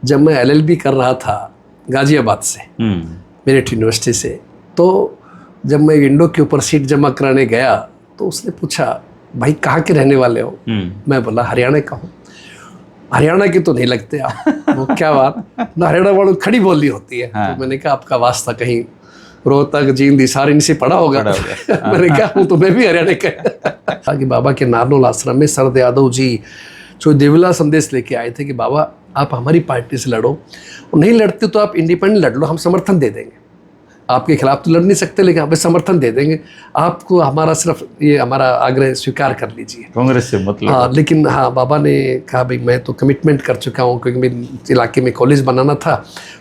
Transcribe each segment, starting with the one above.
जब मैं LLB कर रहा था गाजियाबाद से, मेरिट यूनिवर्सिटी से, तो जब मैं विंडो के ऊपर सीट जमा कराने गया तो उसने पूछा, भाई कहाँ के रहने वाले हो? मैं बोला हरियाणा का हूँ। हरियाणा के तो नहीं लगते आप। वो क्या बात ना, हरियाणा वालों खड़ी बोली होती है। हाँ। तो मैंने कहा आपका वास्ता कहीं रोहतक, जींद, हिसार इनसे पढ़ा होगा। मैंने कहा हूँ तो मैं भी हरियाणा का। कि बाबा के नारनौल आश्रम में शरद यादव जी जो देवला संदेश लेके आए थे कि बाबा आप हमारी पार्टी से लड़ो, और नहीं लड़ते तो आप इंडिपेंडेंट लड़ लो, हम समर्थन दे देंगे। आपके खिलाफ तो लड़ नहीं सकते लेकिन आप समर्थन दे देंगे, आपको हमारा सिर्फ ये हमारा आग्रह स्वीकार कर लीजिए। कांग्रेस से मतलब? हाँ, लेकिन हाँ बाबा ने कहा भाई मैं तो कमिटमेंट कर चुका हूँ, क्योंकि मेरे इलाके में कॉलेज बनाना था,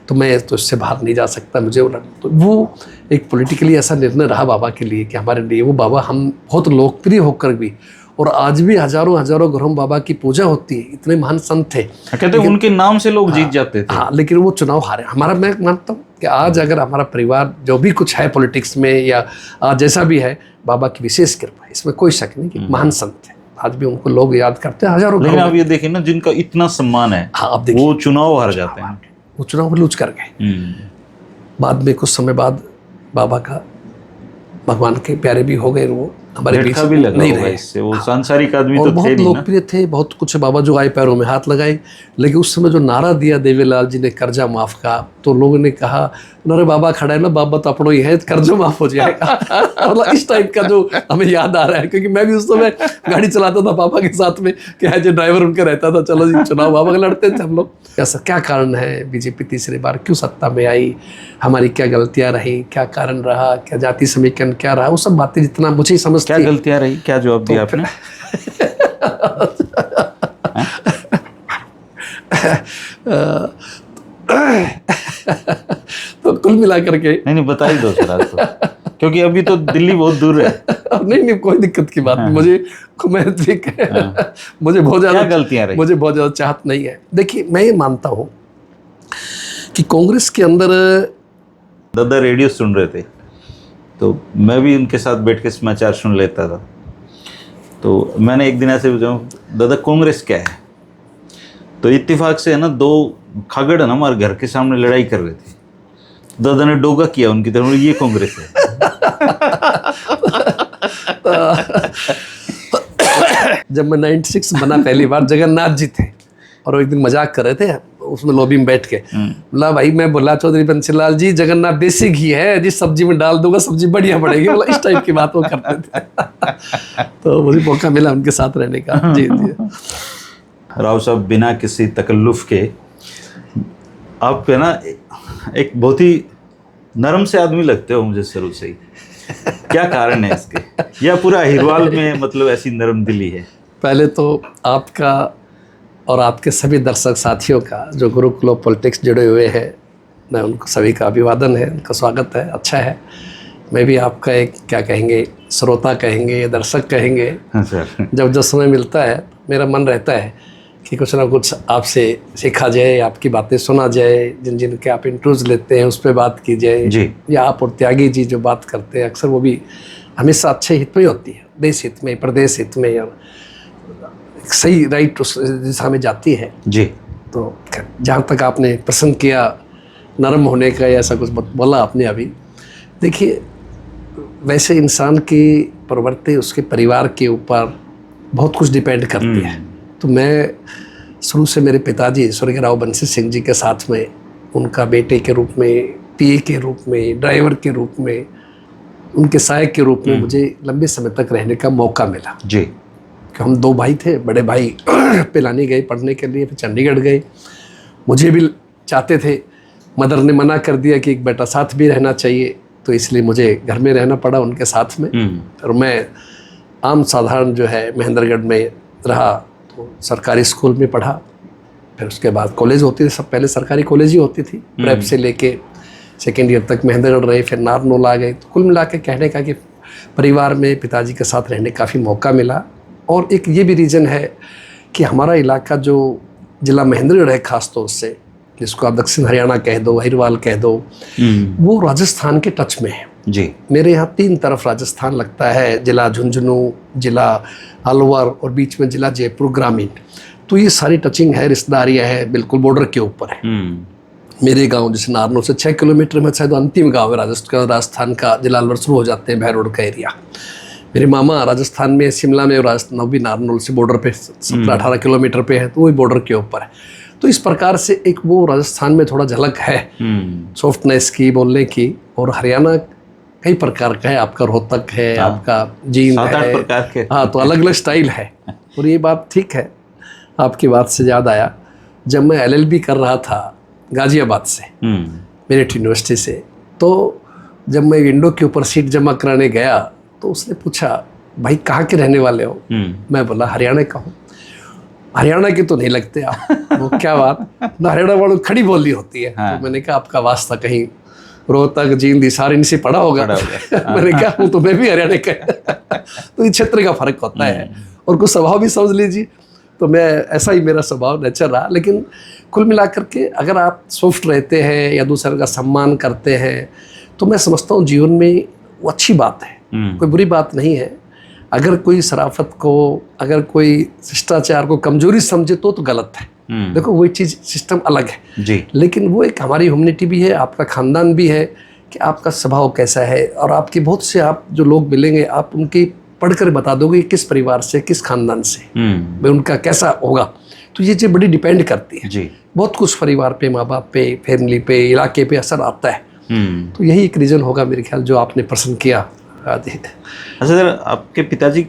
तो मैं तो इससे बाहर नहीं जा सकता, मुझे तो वो एक पॉलिटिकली ऐसा निर्णय रहा बाबा के लिए कि हमारे लिए वो बाबा, हम बहुत लोकप्रिय होकर भी, और आज भी हजारों हजारों घरों बाबा की पूजा होती है। इतने महान संत थे, कहते हैं उनके नाम से लोग जीत जाते थे। हाँ, लेकिन वो चुनाव हारे। हमारा, मैं मानता हूँ कि आज अगर हमारा परिवार जो भी कुछ है पॉलिटिक्स में या आज जैसा भी है, बाबा की विशेष कृपा है, इसमें कोई शक नहीं कि महान संत थे। आज भी उनको लोग याद करते हैं हजारों। लेकिन आप ये देखिए ना, जिनका इतना सम्मान है, हाँ, आप देखिए वो चुनाव हार जाते हैं। वो चुनाव लूज कर गए। बाद में कुछ समय बाद बाबा का, भगवान के प्यारे भी हो गए, वो हमारे बीच भी लगा नहीं रहे। इससे वो सांसारिक आदमी तो थे बहुत लोकप्रिय थे, बहुत कुछ बाबा जो आए पैरों में हाथ लगाए। लेकिन उस समय जो नारा दिया देवीलाल जी ने, कर्जा माफ का, तो लोगों ने कहा अरे बाबा खड़ा है ना, बाबा तो अपनों ही है, कर्जा माफ हो जाएगा। मतलब इस टाइप का जो हमें याद आ रहा है, क्योंकि मैं भी उस समय गाड़ी चलाता था पापा के साथ में, क्या है जो ड्राइवर उनका रहता था, चलो जी चुनाव बाबा के लड़ते थे हम लोग। ऐसा क्या कारण है बीजेपी तीसरी बार क्यों सत्ता में आई, हमारी क्या गलतियां रही, क्या कारण रहा, क्या जाति समीकरण क्या रहा, वो सब बातें जितना मुझे समझ, क्या गलतियां रही, क्या जवाब दिया आपने? तो कुल मिला करके नहीं बता ही दो सर आज तो, क्योंकि अभी तो दिल्ली बहुत दूर है। नहीं कोई दिक्कत की बात नहीं, मुझे मुझे बहुत ज्यादा गलतियां रही, मुझे बहुत ज्यादा चाहत नहीं है। देखिए मैं ये मानता हूँ कि कांग्रेस के अंदर, दादा रेडियो सुन रहे थे तो मैं भी उनके साथ बैठ के समाचार सुन लेता था। तो मैंने एक दिन ऐसे पूछा, दादा कांग्रेस क्या है? तो इत्तेफाक से है ना, दो खागड़ है ना हमारे घर के सामने लड़ाई कर रहे थे, दादा ने डोगा किया उनकी तरफ, ये कांग्रेस है। जब मैं 96 बना पहली बार, जगन्नाथ जी थे और वो एक दिन मजाक कर रहे थे उसमें लॉबी में बैठ के, बोला भाई मैं बोला चौधरी बंसीलाल जी, जगन्नाथ देसी घी है, जिस सब्जी में डाल दूंगा सब्जी बढ़िया बढ़ेगी। बोला इस टाइप की बात वो करते थे। तो मुझे मौका मिला उनके साथ रहने का। जी जी राव साहब, बिना किसी तकल्लुफ के आप है ना एक बहुत ही नरम से आदमी लगते हो मुझे शुरू से ही। क्या कारण है इसके, या पूरा हिरवाल में मतलब ऐसी नरम दिली है? पहले तो आपका और आपके सभी दर्शक साथियों का जो गुरुकुल ऑफ पॉलिटिक्स जुड़े हुए हैं, मैं उनको सभी का अभिवादन है, उनका स्वागत है, अच्छा है। मैं भी आपका एक क्या कहेंगे, श्रोता कहेंगे, दर्शक कहेंगे। जब जो समय मिलता है मेरा मन रहता है कि कुछ ना कुछ आपसे सीखा जाए, आपकी बातें सुना जाए, जिन जिन के आप इंटरव्यूज लेते हैं उस पर बात की जाए जी। या आप और त्यागी जी जो बात करते हैं अक्सर वो भी हमेशा अच्छे हित में होती है, देश हित में, प्रदेश हित में, और सही राइट उस दिशा में जाती है जी। तो जहाँ तक आपने प्रश्न किया नरम होने का या ऐसा कुछ बोला आपने अभी, देखिए वैसे इंसान की प्रवृत्ति उसके परिवार के ऊपर बहुत कुछ डिपेंड करती है। तो मैं शुरू से मेरे पिताजी स्वर्गीय राव बंसी सिंह जी के साथ में, उनका बेटे के रूप में, पीए के रूप में, ड्राइवर के रूप में, उनके सहायक के रूप में मुझे लंबे समय तक रहने का मौका मिला जी। कि हम दो भाई थे, बड़े भाई पिलानी गए पढ़ने के लिए, फिर चंडीगढ़ गए। मुझे भी चाहते थे, मदर ने मना कर दिया कि एक बेटा साथ भी रहना चाहिए, तो इसलिए मुझे घर में रहना पड़ा उनके साथ में। और मैं आम साधारण जो है महेंद्रगढ़ में रहा, तो सरकारी स्कूल में पढ़ा, फिर उसके बाद कॉलेज होती थी, सब पहले सरकारी कॉलेज ही होती थी, प्रेप से लेके सेकेंड ईयर तक महेंद्रगढ़ रहे, फिर नारनौल आ गए। तो कुल मिला के कहने का कि परिवार में पिताजी के साथ रहने काफ़ी मौका मिला। और एक ये भी रीज़न है कि हमारा इलाका जो जिला महेंद्रगढ़ है ख़ास तौर से, जिसको आप दक्षिण हरियाणा कह दो, हिरवाल कह दो, वो राजस्थान के टच में है जी। मेरे यहाँ तीन तरफ राजस्थान लगता है, जिला झुंझुनू, जिला अलवर और बीच में जिला जयपुर ग्रामीण। तो ये सारी टचिंग है, रिश्तेदारियाँ है, बिल्कुल बॉर्डर के ऊपर है। मेरे गांव जैसे नारनौल से 6 किलोमीटर में शायद अंतिम गांव है राजस्थान का, जलालवर शुरू हो जाते हैं, भैर रोड का एरिया। मेरे मामा राजस्थान में, शिमला में, और राजस्थान भी नारनौल से बॉर्डर पे 17-18 किलोमीटर पे है, तो वही बॉर्डर के ऊपर है। तो इस प्रकार से एक वो राजस्थान में थोड़ा झलक है सॉफ्टनेस की, बोलने की। और हरियाणा कई प्रकार का है, आपका रोहतक है, आपका जींद है, प्रकार के। हाँ, तो अलग अलग स्टाइल है। और ये बात ठीक है। आपकी बात से याद आया, जब मैं LLB कर रहा था गाजियाबाद से, मेरिट यूनिवर्सिटी से, तो जब मैं विंडो के ऊपर सीट जमा कराने गया तो उसने पूछा, भाई कहाँ के रहने वाले हो? मैं बोला हरियाणा का हूँ। हरियाणा के तो नहीं लगते आप। वो क्या बात ना, हरियाणा वालों खड़ी बोली होती है। तो मैंने कहा आपका वास्ता कहीं रोहतक, जींद, हिसार इनसे पढ़ा होगा। मैंने कहा वो तो मैं भी हरियाणा का। तो इस क्षेत्र का फर्क होता है, और कुछ स्वभाव भी समझ लीजिए। तो मैं ऐसा ही मेरा स्वभाव नेचर रहा। लेकिन कुल मिलाकर के अगर आप सॉफ्ट रहते हैं या दूसरे का सम्मान करते हैं, तो मैं समझता हूँ जीवन में वो अच्छी बात है, कोई बुरी बात नहीं है। अगर कोई शराफत को, अगर कोई शिष्टाचार को कमजोरी समझे तो गलत है। देखो वही चीज़, सिस्टम अलग है जी, लेकिन वो एक हमारी ह्यूमनिटी भी है, आपका खानदान भी है कि आपका स्वभाव कैसा है। और आपके बहुत से आप जो लोग मिलेंगे, आप उनकी पढ़कर बता दोगे किस परिवार से, किस खानदान से, भाई उनका कैसा होगा। तो ये चीज़ बड़ी डिपेंड करती है जी। बहुत कुछ परिवार पे, माँ बाप पे, फैमिली पे, इलाके पे असर आता है। तो यही एक रीज़न होगा मेरे ख्याल जो आपने पसंद किया। अच्छा सर, आपके पिताजी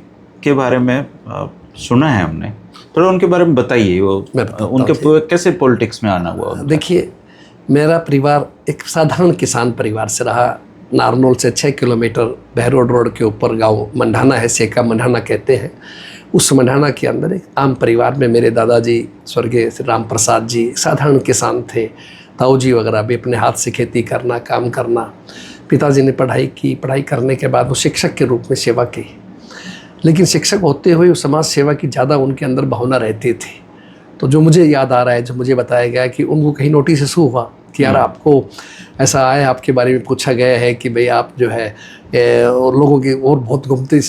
के बारे में सुना है हमने, थोड़ा उनके बारे में बताइए। वो उनके कैसे पॉलिटिक्स में आना हुआ? देखिए, मेरा परिवार एक साधारण किसान परिवार से रहा। नारनौल से 6 किलोमीटर बहरोड रोड के ऊपर गांव मंढाना है, सेका मंढाना कहते हैं। उस मंढाना के अंदर एक आम परिवार में मेरे दादाजी स्वर्गीय श्री राम प्रसाद जी साधारण किसान थे। ताऊ जी वगैरह भी अपने हाथ से खेती करना, काम करना। पिताजी ने पढ़ाई की, पढ़ाई करने के बाद वो शिक्षक के रूप में सेवा की। लेकिन शिक्षक होते हुए समाज सेवा की ज़्यादा उनके अंदर भावना रहती थी। तो जो मुझे याद आ रहा है, जो मुझे बताया गया कि उनको कहीं नोटिस इशू हुआ कि यार आपको ऐसा आया, आपके बारे में पूछा गया है कि भाई आप जो है और लोगों की और बहुत घूमते,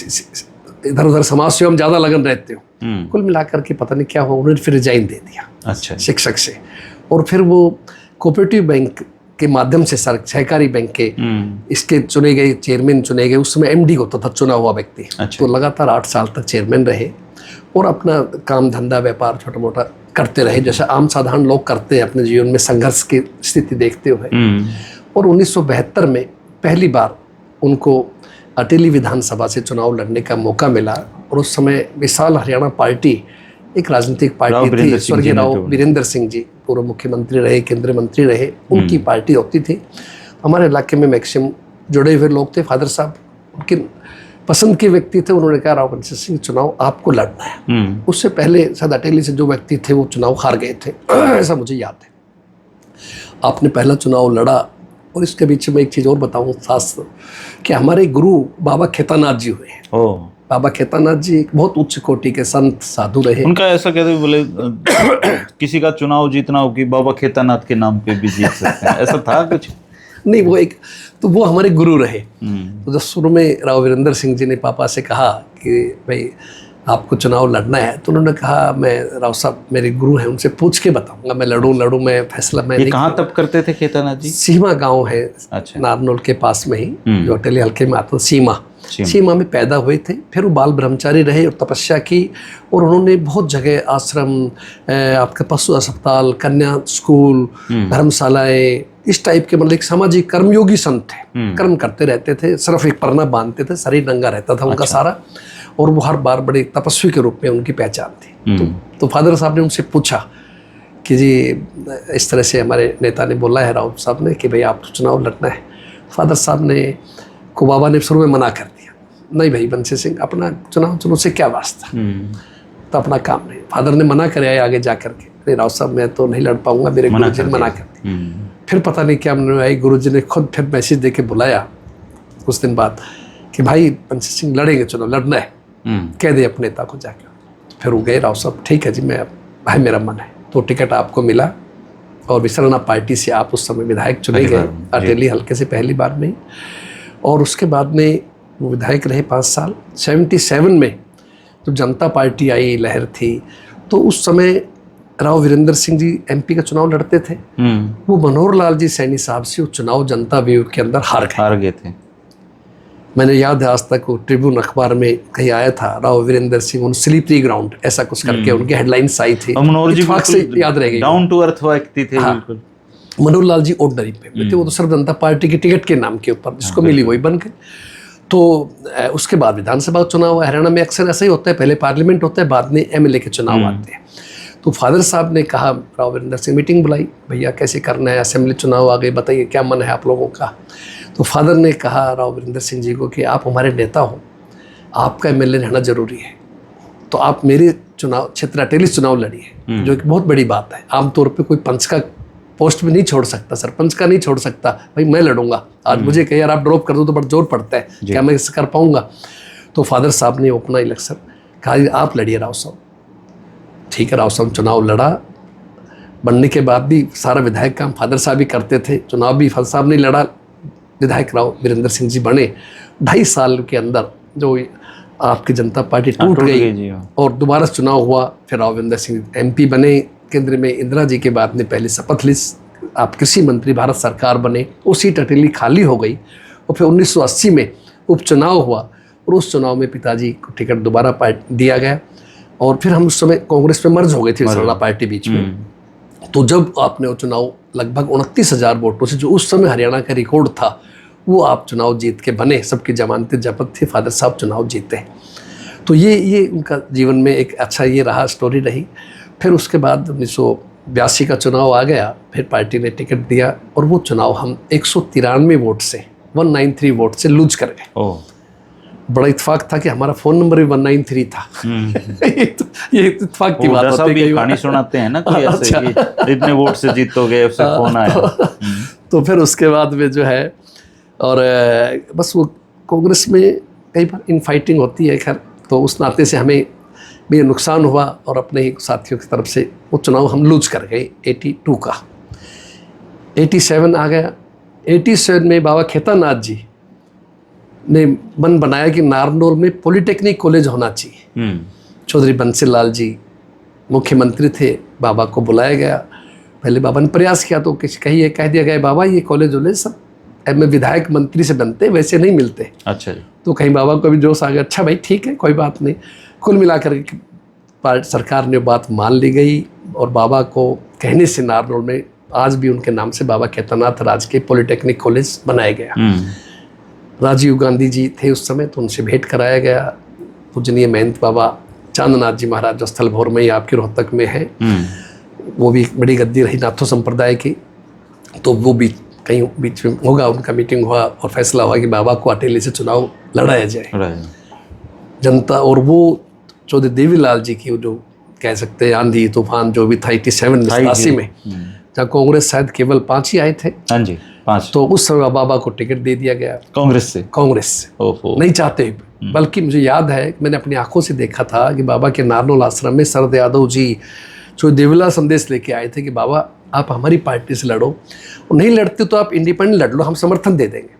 इधर उधर समाज सेवा में ज़्यादा लगन रहते हो। कुल मिलाकर के पता नहीं क्या हुआ, उन्होंने फिर रिजाइन दे दिया अच्छा शिक्षक से। और फिर वो कोऑपरेटिव बैंक के माध्यम से, सहकारी बैंक के इसके चुने गए चेयरमैन चुने गए। उस समय MD होता था चुना हुआ व्यक्ति। तो लगातार 8 साल तक चेयरमैन रहे और अपना काम धंधा व्यापार छोटा मोटा करते रहे, जैसे आम साधारण लोग करते हैं अपने जीवन में संघर्ष की स्थिति देखते हुए। और 1972 में पहली बार उनको अटेली विधानसभा से चुनाव लड़ने का मौका मिला। और उस समय विशाल हरियाणा पार्टी एक राजनीतिक पार्टी थी। स्वर्गीय राव वीरेंद्र सिंह जी पूर्व मुख्यमंत्री रहे, केंद्रीय मंत्री रहे, उनकी पार्टी होती थी। हमारे इलाके में मैक्सिमम जुड़े हुए लोग थे। फादर साहब उनके पसंद के व्यक्ति थे। उन्होंने कहा, राव बंसी सिंह चुनाव आपको लड़ना है। उससे पहले शायद अटेली से जो व्यक्ति थे वो चुनाव हार गए थे, ऐसा मुझे याद है। आपने पहला चुनाव लड़ा। और इसके बीच में एक चीज़ और बताऊँ खास, कि हमारे गुरु बाबा खेतानाथ जी हुए हैं। बाबा खेतानाथ जी एक बहुत उच्च कोटि के संत साधु रहे। उनका ऐसा कहते बोले किसी का चुनाव जीतना हो कि बाबा खेतानाथ के नाम पे भी जीत सकते हैं, ऐसा था कुछ? नहीं, वो एक तो वो हमारे गुरु रहे। तो जब शुरू में राव वीरेंद्र सिंह जी ने पापा से कहा कि भाई आपको चुनाव लड़ना है, तो उन्होंने कहा, मैं राव साहब मेरे गुरु हैं, उनसे पूछ के बताऊंगा, मैं लड़ूं मैं फैसला मैं। ये कहाँ तब करते थे खेतानाथ जी? सीमा गांव है अच्छा। नारनौल के पास में ही, जो अटेली हल्के में आता, सीमा में पैदा हुए थे। फिर वो बाल ब्रह्मचारी रहे और तपस्या की। और उन्होंने बहुत जगह आश्रम, आपके पशु अस्पताल, कन्या स्कूल, धर्मशालाएं, इस टाइप के, मतलब एक सामाजिक कर्मयोगी संत थे। कर्म करते रहते थे, सिर्फ एक परना बांधते थे, शरीर नंगा रहता था उनका सारा। और वो हर बार बड़े तपस्वी के रूप में उनकी पहचान थी। तो फादर साहब ने उनसे पूछा कि जी इस तरह से हमारे नेता ने बोला है, राव साहब ने, कि भाई आप चुनाव लड़ना है। फादर साहब ने को बाबा ने शुरू में मना कर दिया, नहीं भाई बंसी सिंह, अपना चुनाव से क्या वास्ता, तो अपना काम नहीं। फादर ने मना कर आगे जा करके, अरे राव साहब मैं तो नहीं लड़ पाऊंगा, मेरे गुरु जी ने मना कर दिया। फिर पता नहीं क्या आई, गुरु जी ने खुद फिर मैसेज दे के बुलाया कुछ दिन बाद कि भाई बंसी सिंह लड़ेंगे, चुनाव लड़ना है, कह दे अपने नेता को जाके। फिर वो गए, राव साहब ठीक है जी, मैं भाई मेरा मन है। तो टिकट आपको मिला और विसरना पार्टी से आप उस समय विधायक चुने गए अटेली हल्के से पहली बार में। और उसके बाद में वो विधायक रहे 5 साल। 77 में जब जनता पार्टी आई, लहर थी, तो उस समय राव वीरेंद्र सिंह जी एमपी का चुनाव लड़ते थे। वो मनोहर लाल जी सैनी साहब से वो चुनाव जनता व्यू के अंदर हार गए थे। मैंने याद है आज तक वो ट्रिब्यून अखबार में कहीं आया था, राव वीरेंद्र सिंह उन स्लीपरी ग्राउंड ऐसा कुछ करके उनकी हेडलाइंस आई थी। मनोहर जी से याद रह गई, डाउन टू अर्थ व्यक्ति थे। बिल्कुल मनोहर लाल जी ऑर्डनरी पे थे, वो तो सर्व जनता पार्टी की टिकट के नाम के ऊपर जिसको मिली वही बन गए। तो उसके बाद विधानसभा चुनाव हुआ। हरियाणा में अक्सर ऐसा ही होता है, पहले पार्लियामेंट होता है, बाद में एमएलए के चुनाव आते हैं। तो फादर साहब ने कहा, राव वीरेंद्र सिंह मीटिंग बुलाई, भैया कैसे करना है, असेंबली चुनाव आ गए, बताइए क्या मन है आप लोगों का। तो फादर ने कहा राव वीरेंद्र सिंह जी को कि आप हमारे नेता हो, आपका एमएलए रहना जरूरी है, तो आप मेरे चुनाव क्षेत्र अटेली चुनाव लड़िए, जो एक बहुत बड़ी बात है। आमतौर पर कोई पंच का पोस्ट में नहीं छोड़ सकता, सरपंच का नहीं छोड़ सकता, भाई मैं लड़ूंगा। आज मुझे कहे यार आप ड्रॉप कर दो तो बड़ा जोर पड़ता है, क्या मैं इससे कर पाऊंगा। तो फादर साहब ने अपना इलेक्शन कहा आप लड़िए राव साहब। ठीक है, राव साहब चुनाव लड़ा। बनने के बाद भी सारा विधायक काम फादर साहब ही करते थे, चुनाव भी फादर साहब ने लड़ा, विधायक राव वीरेंद्र सिंह जी बने। 2.5 साल के अंदर जो आपकी जनता पार्टी टूट गई और दोबारा चुनाव हुआ। फिर राव वीरेंद्र सिंह एमपी बने, केंद्र में इंदिरा जी के बाद में पहले शपथ ली, आप कृषि मंत्री भारत सरकार बने, वो सीट अटेली खाली हो गई। और फिर 1980 में उपचुनाव हुआ और उस चुनाव में पिताजी को टिकट दोबारा दिया गया। और फिर हम उस समय कांग्रेस में मर्ज हो गए थे सरला पार्टी बीच में। तो जब आपने वो चुनाव लगभग 29,000 वोटों से, जो उस समय हरियाणा का रिकॉर्ड था, वो आप चुनाव जीत के बने, सबकी जमानतें जब्त थी, फादर साहब चुनाव जीते। तो ये उनका जीवन में एक अच्छा ये रहा, स्टोरी रही। फिर उसके बाद 1982 का चुनाव आ गया, फिर पार्टी ने टिकट दिया और वो चुनाव हम 193 वोट से 193 वोट से लूज कर गए। बड़ा इत्तेफाक था कि हमारा फ़ोन नंबर भी 193 था। ये इत्तेफाक की बात होती है। कहानी सुनाते हैं ना कोई ऐसे कि इतने वोट से जीतोगे, उससे फोन आया। तो फिर उसके बाद में जो है, और बस वो कांग्रेस में कई बार इनफाइटिंग होती है, खैर तो उस नाते से हमें भी नुकसान हुआ और अपने ही साथियों की तरफ से वो चुनाव हम लूज कर गए 82 का। 87 आ गया। 87 में बाबा खेतानाथ जी ने मन बनाया कि नारनौल में पॉलिटेक्निक कॉलेज होना चाहिए। चौधरी बंसी लाल जी मुख्यमंत्री थे, बाबा को बुलाया गया। पहले बाबा ने प्रयास किया तो कह दिया गया बाबा ये कॉलेज वॉलेज सब एम विधायक मंत्री से बनते, वैसे नहीं मिलते। अच्छा जी। तो कहीं बाबा को भी जोश आ गया, अच्छा भाई ठीक है कोई बात नहीं। कुल मिलाकर सरकार ने बात मान ली गई और बाबा को कहने से नारनौल में आज भी उनके नाम से बाबा खेतानाथ राजकीय पॉलिटेक्निक कॉलेज बनाया गया। राजीव गांधी जी थे उस समय, तो उनसे भेंट कराया गया। पूजनीय महंत बाबा चांदनाथ जी महाराज जो स्थल भोर में ही आपके रोहतक में है, वो भी बड़ी गद्दी रही नाथो संप्रदाय की। तो वो भी कहीं बीच में होगा, उनका मीटिंग हुआ और फैसला हुआ कि बाबा को अटेली से चुनाव लड़ाया जाए। जनता और वो चौधरी देवीलाल जी की जो कह सकते हैं आंधी तूफान जो भी था 87 में, जहाँ कांग्रेस शायद केवल 5 ही आए थे। हाँ जी 5। तो उस समय बाबा को टिकट दे दिया गया कांग्रेस से। नहीं चाहते, बल्कि मुझे याद है मैंने अपनी आंखों से देखा था कि बाबा के नारनौल आश्रम में शरद यादव जी जो देवीलाल संदेश लेके आए थे कि बाबा आप हमारी पार्टी से लड़ो, और नहीं लड़ते तो आप इंडिपेंडेंट लड़ लो, हम समर्थन दे देंगे।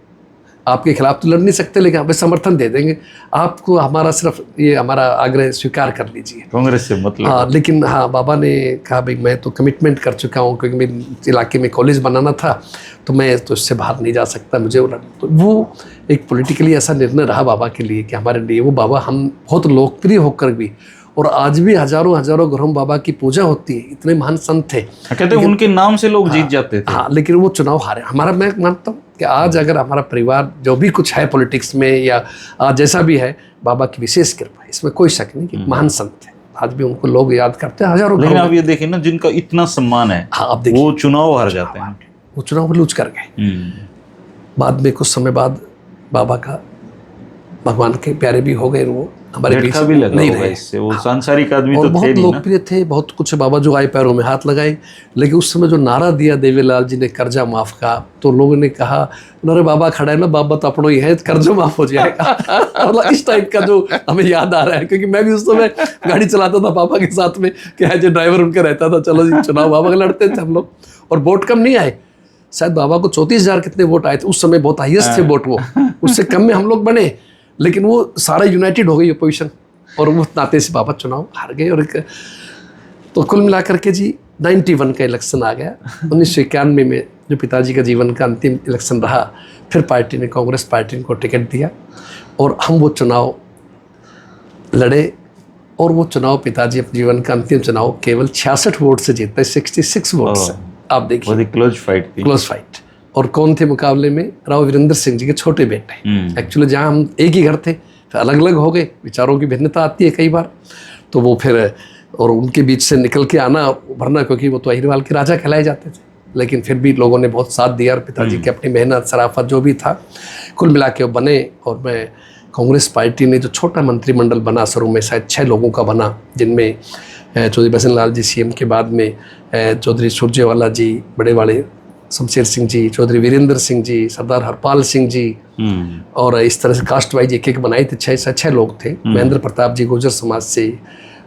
आपके खिलाफ तो लड़ नहीं सकते लेकिन हमें समर्थन दे देंगे, आपको हमारा सिर्फ ये हमारा आग्रह स्वीकार कर लीजिए। कांग्रेस से मतलब? हाँ, लेकिन हाँ बाबा ने कहा भाई मैं तो कमिटमेंट कर चुका हूँ, क्योंकि मेरे इलाके में कॉलेज बनाना था, तो मैं तो इससे बाहर नहीं जा सकता, मुझे तो वो एक पॉलिटिकली ऐसा निर्णय रहा बाबा के लिए कि हमारे लिए वो बाबा हम बहुत लोकप्रिय होकर भी, और आज भी हजारों घरों में बाबा की पूजा होती है, इतने महान संत थे। कहते हैं उनके नाम से लोग जीत जाते थे। हाँ, लेकिन वो चुनाव हारे। हमारा, मैं मानता हूँ कि आज अगर हमारा परिवार जो भी कुछ है पॉलिटिक्स में या आज जैसा भी है, बाबा की विशेष कृपा है, इसमें कोई शक नहीं कि महान संत थे। आज भी उनको लोग याद करते हैं हजारों। लेकिन आप ये देखिए ना, जिनका इतना सम्मान है, हाँ, आप देखिए वो चुनाव हार जाते हैं, वो चुनाव लूज कर गए। बाद में कुछ समय बाद बाबा का भगवान के प्यारे भी हो गए, वो हमारे बीच भी लगा नहीं रहे। इससे वो सांसारिक आदमी और तो बहुत लोकप्रिय थे, बहुत कुछ बाबा जो आए पैरों में हाथ लगाए। लेकिन उस समय जो नारा दिया देवीलाल जी ने कर्जा माफ का, तो लोगों ने कहा अरे बाबा खड़ा है ना, बाबा तो अपनों ही है, कर्जा माफ हो जाएगा। मतलब इस टाइप का जो हमें याद आ रहा है, क्योंकि मैं भी उस समय गाड़ी चलाता था पापा के साथ में, क्या जो ड्राइवर उनका रहता था, चलो जी चुनाव बाबा के लड़ते थे हम लोग, और वोट कम नहीं आए। शायद बाबा को 34,000 कितने वोट आए थे उस समय, बहुत हाईएस्ट थे वोट वो, उससे कम में हम लोग बने। लेकिन वो सारा यूनाइटेड हो गई अपोजिशन, और वो नाते से बाबा चुनाव हार गए। और एक तो कुल मिलाकर के जी 91 का इलेक्शन आ गया। 1991 में जो पिताजी का जीवन का अंतिम इलेक्शन रहा, फिर पार्टी ने, कांग्रेस पार्टी ने को टिकट दिया और हम वो चुनाव लड़े और वो चुनाव पिताजी अपने जीवन का अंतिम चुनाव केवल 66 वोट से जीतते, 66 वोट से। आप देखिए, बहुत ही क्लोज फाइट थी। Close fight. और कौन थे मुकाबले में? राव वीरेंद्र सिंह जी के छोटे बेटे। एक्चुअली जहाँ हम एक ही घर थे, फिर अलग अलग हो गए, विचारों की भिन्नता आती है कई बार, तो वो फिर और उनके बीच से निकल के आना भरना, क्योंकि वो तो अहिरवाल के राजा कहलाए जाते थे, लेकिन फिर भी लोगों ने बहुत साथ दिया और पिताजी की अपनी मेहनत, शराफत जो भी था, कुल मिला के वो बने। और मैं कांग्रेस पार्टी ने जो छोटा मंत्रिमंडल बना, शुरू में शायद 6 लोगों का बना, जिनमें चौधरी भजन लाल जी सीएम के बाद में, चौधरी सुरजेवाला जी, बड़े वाले शमशेर सिंह जी, चौधरी वीरेंद्र सिंह जी, सरदार हरपाल सिंह जी, और इस तरह से कास्ट वाइज एक बनाए थे। 6 लोग थे। महेंद्र प्रताप जी गुर्जर समाज से,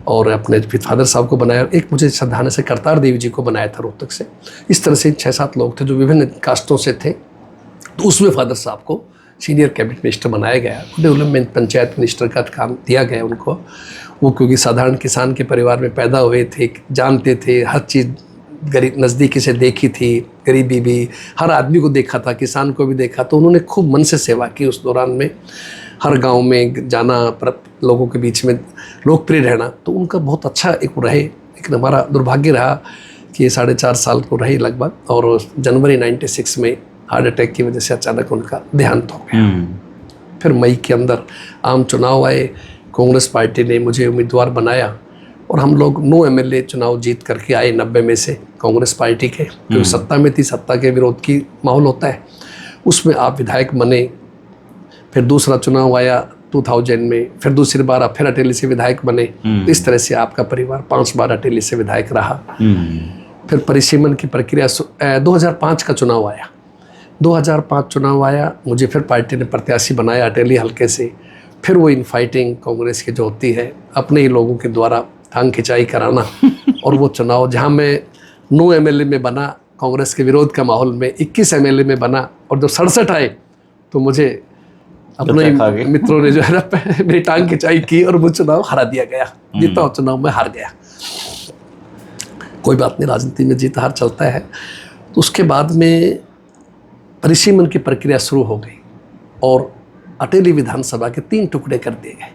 और अपने फादर साहब को बनाया। एक मुझे श्रद्धाने से करतार देवी जी को बनाया था रोहतक से। इस तरह से 6-7 लोग थे जो विभिन्न कास्टों से थे। तो उसमें फादर साहब को सीनियर कैबिनेट मिनिस्टर बनाया गया। डेवलपमेंट पंचायत मिनिस्टर का काम दिया गया उनको। वो क्योंकि साधारण किसान के परिवार में पैदा हुए थे, जानते थे हर चीज़, गरीब नज़दीकी से देखी थी, गरीबी भी, हर आदमी को देखा था, किसान को भी देखा। तो उन्होंने खूब मन से सेवा की उस दौरान में, हर गांव में जाना, पर लोगों के बीच में लोकप्रिय रहना। तो उनका बहुत अच्छा एक रहे। लेकिन हमारा दुर्भाग्य रहा कि 4.5 साल को रहे लगभग, और जनवरी 96 में हार्ट अटैक की वजह से अचानक उनका देहांत हो गया। फिर मई के अंदर आम चुनाव आए, कांग्रेस पार्टी ने मुझे उम्मीदवार बनाया और हम लोग 9 MLA चुनाव जीत करके आए 90 में से कांग्रेस पार्टी के, जो सत्ता में थी। सत्ता के विरोध की माहौल होता है, उसमें आप विधायक बने। फिर दूसरा चुनाव आया 2000 में, फिर दूसरी बार आप फिर अटेली से विधायक बने। इस तरह से आपका परिवार 5 बार अटेली से विधायक रहा। फिर परिसीमन की प्रक्रिया 2005 का चुनाव आया। 2005 चुनाव आया, मुझे फिर पार्टी ने प्रत्याशी बनाया अटेली हल्के से। फिर वो इनफाइटिंग कांग्रेस की जो होती है, अपने ही लोगों के द्वारा टांग खिंचाई कराना। और वो चुनाव जहाँ मैं 9 MLA में बना, कांग्रेस के विरोध का माहौल में 21 MLA में बना, और जब 67 आए तो मुझे अपने मित्रों ने जो है ना मेरी टांग खिंचाई की और वो चुनाव हरा दिया गया। जीता और चुनाव में हार गया। कोई बात नहीं, राजनीति में जीत हार चलता है। तो उसके बाद में परिसीमन की प्रक्रिया शुरू हो गई और अटेली विधानसभा के 3 टुकड़े कर दिए गए।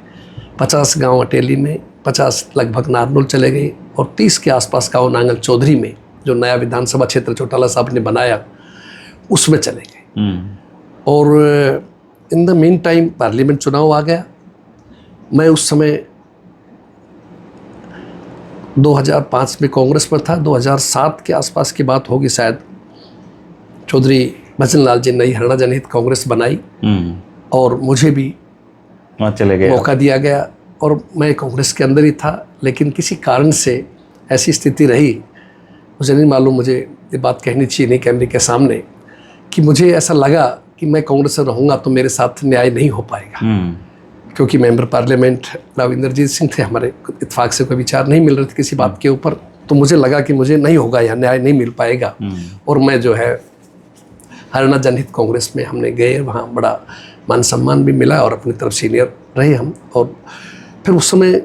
50 गांव अटेली में, 50 लगभग नारनौल चले गए, और 30 के आसपास गांव नांगल चौधरी में, जो नया विधानसभा क्षेत्र चौटाला साहब ने बनाया, उसमें चले गए। और in the mean time parliament चुनाव आ गया। मैं उस समय 2005 में कांग्रेस में था। 2007 के आसपास की बात होगी शायद, चौधरी भजन लाल जी नई हरियाणा जनहित कांग्रेस बनाई और मुझे भी वहाँ चले गए, मौका दिया गया। और मैं कांग्रेस के अंदर ही था, लेकिन किसी कारण से ऐसी स्थिति रही, मुझे नहीं मालूम, मुझे ये बात कहनी चाहिए नहीं कैमरे के सामने, कि मुझे ऐसा लगा कि मैं कांग्रेस में रहूँगा तो मेरे साथ न्याय नहीं हो पाएगा। क्योंकि मेंबर पार्लियामेंट राव इंद्रजीत सिंह थे, हमारे इत्तेफाक से कोई विचार नहीं मिल रहे थे किसी बात के ऊपर। तो मुझे लगा कि मुझे नहीं होगा, या न्याय नहीं मिल पाएगा। और मैं जो है हरियाणा जनहित कांग्रेस में हमने गए, वहाँ बड़ा मान सम्मान भी मिला और अपनी तरफ सीनियर रहे हम। और फिर उस समय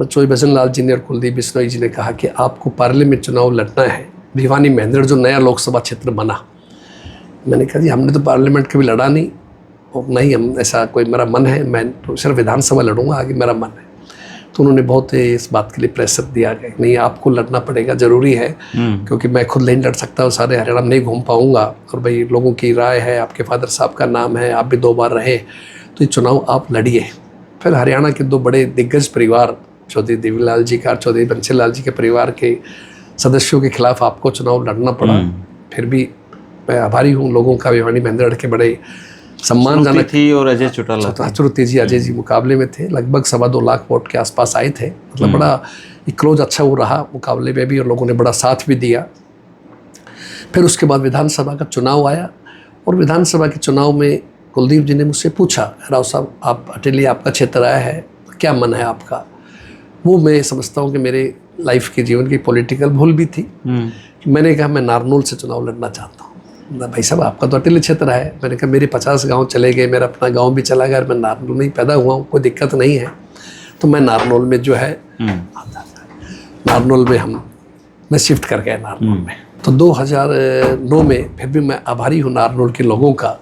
चौधरी भजन लाल जी ने और कुलदीप बिश्नोई जी ने कहा कि आपको पार्लियामेंट चुनाव लड़ना है भिवानी महेंद्र, जो नया लोकसभा क्षेत्र बना। मैंने कहा जी हमने तो पार्लियामेंट कभी लड़ा नहीं, और नहीं हम ऐसा कोई मेरा मन है, मैं तो सिर्फ विधानसभा लड़ूंगा, आगे मेरा मन है। तो उन्होंने बहुत इस बात के लिए प्रेशर दिया कि नहीं आपको लड़ना पड़ेगा, ज़रूरी है, क्योंकि मैं खुद नहीं लड़ सकता हूँ, सारे हरियाणा में नहीं घूम पाऊँगा। और भाई लोगों की राय है, आपके फादर साहब का नाम है, आप भी 2 बार रहे, तो ये चुनाव आप लड़िए। फिर हरियाणा के 2 बड़े दिग्गज परिवार, चौधरी देवीलाल जी का, चौधरी बंसी लाल जी के परिवार के सदस्यों के खिलाफ आपको चुनाव लड़ना पड़ा। फिर भी मैं आभारी हूँ लोगों का, भिवानी महेंद्रगढ़ के बड़े सम्मानजनक थी और अजय चौटाला, श्रुति जी, अजय जी मुकाबले में थे। लगभग 2.25 लाख वोट के आसपास आए थे। मतलब बड़ा क्लोज अच्छा वो रहा मुकाबले में भी, और लोगों ने बड़ा साथ भी दिया। फिर उसके बाद विधानसभा का चुनाव आया, और विधानसभा के चुनाव में कुलदीप जी ने मुझसे पूछा, राव साहब आप अटेली आपका क्षेत्र आया है, क्या मन है आपका? वो मैं समझता हूँ कि मेरे लाइफ के जीवन की पॉलिटिकल भूल भी थी। मैंने कहा मैं नारनौल से चुनाव लड़ना चाहता हूँ। भाई साहब आपका तो अटेली क्षेत्र है। मैंने कहा मेरे 50 गांव चले गए, मेरा अपना गांव भी चला गया, मैं नारनौल में ही पैदा हुआ हूँ, कोई दिक्कत नहीं है। तो मैं नारनौल में जो है नारनौल में हम मैं शिफ्ट कर गया नारनौल में। तो 2009 में फिर भी मैं आभारी हूँ नारनौल के लोगों का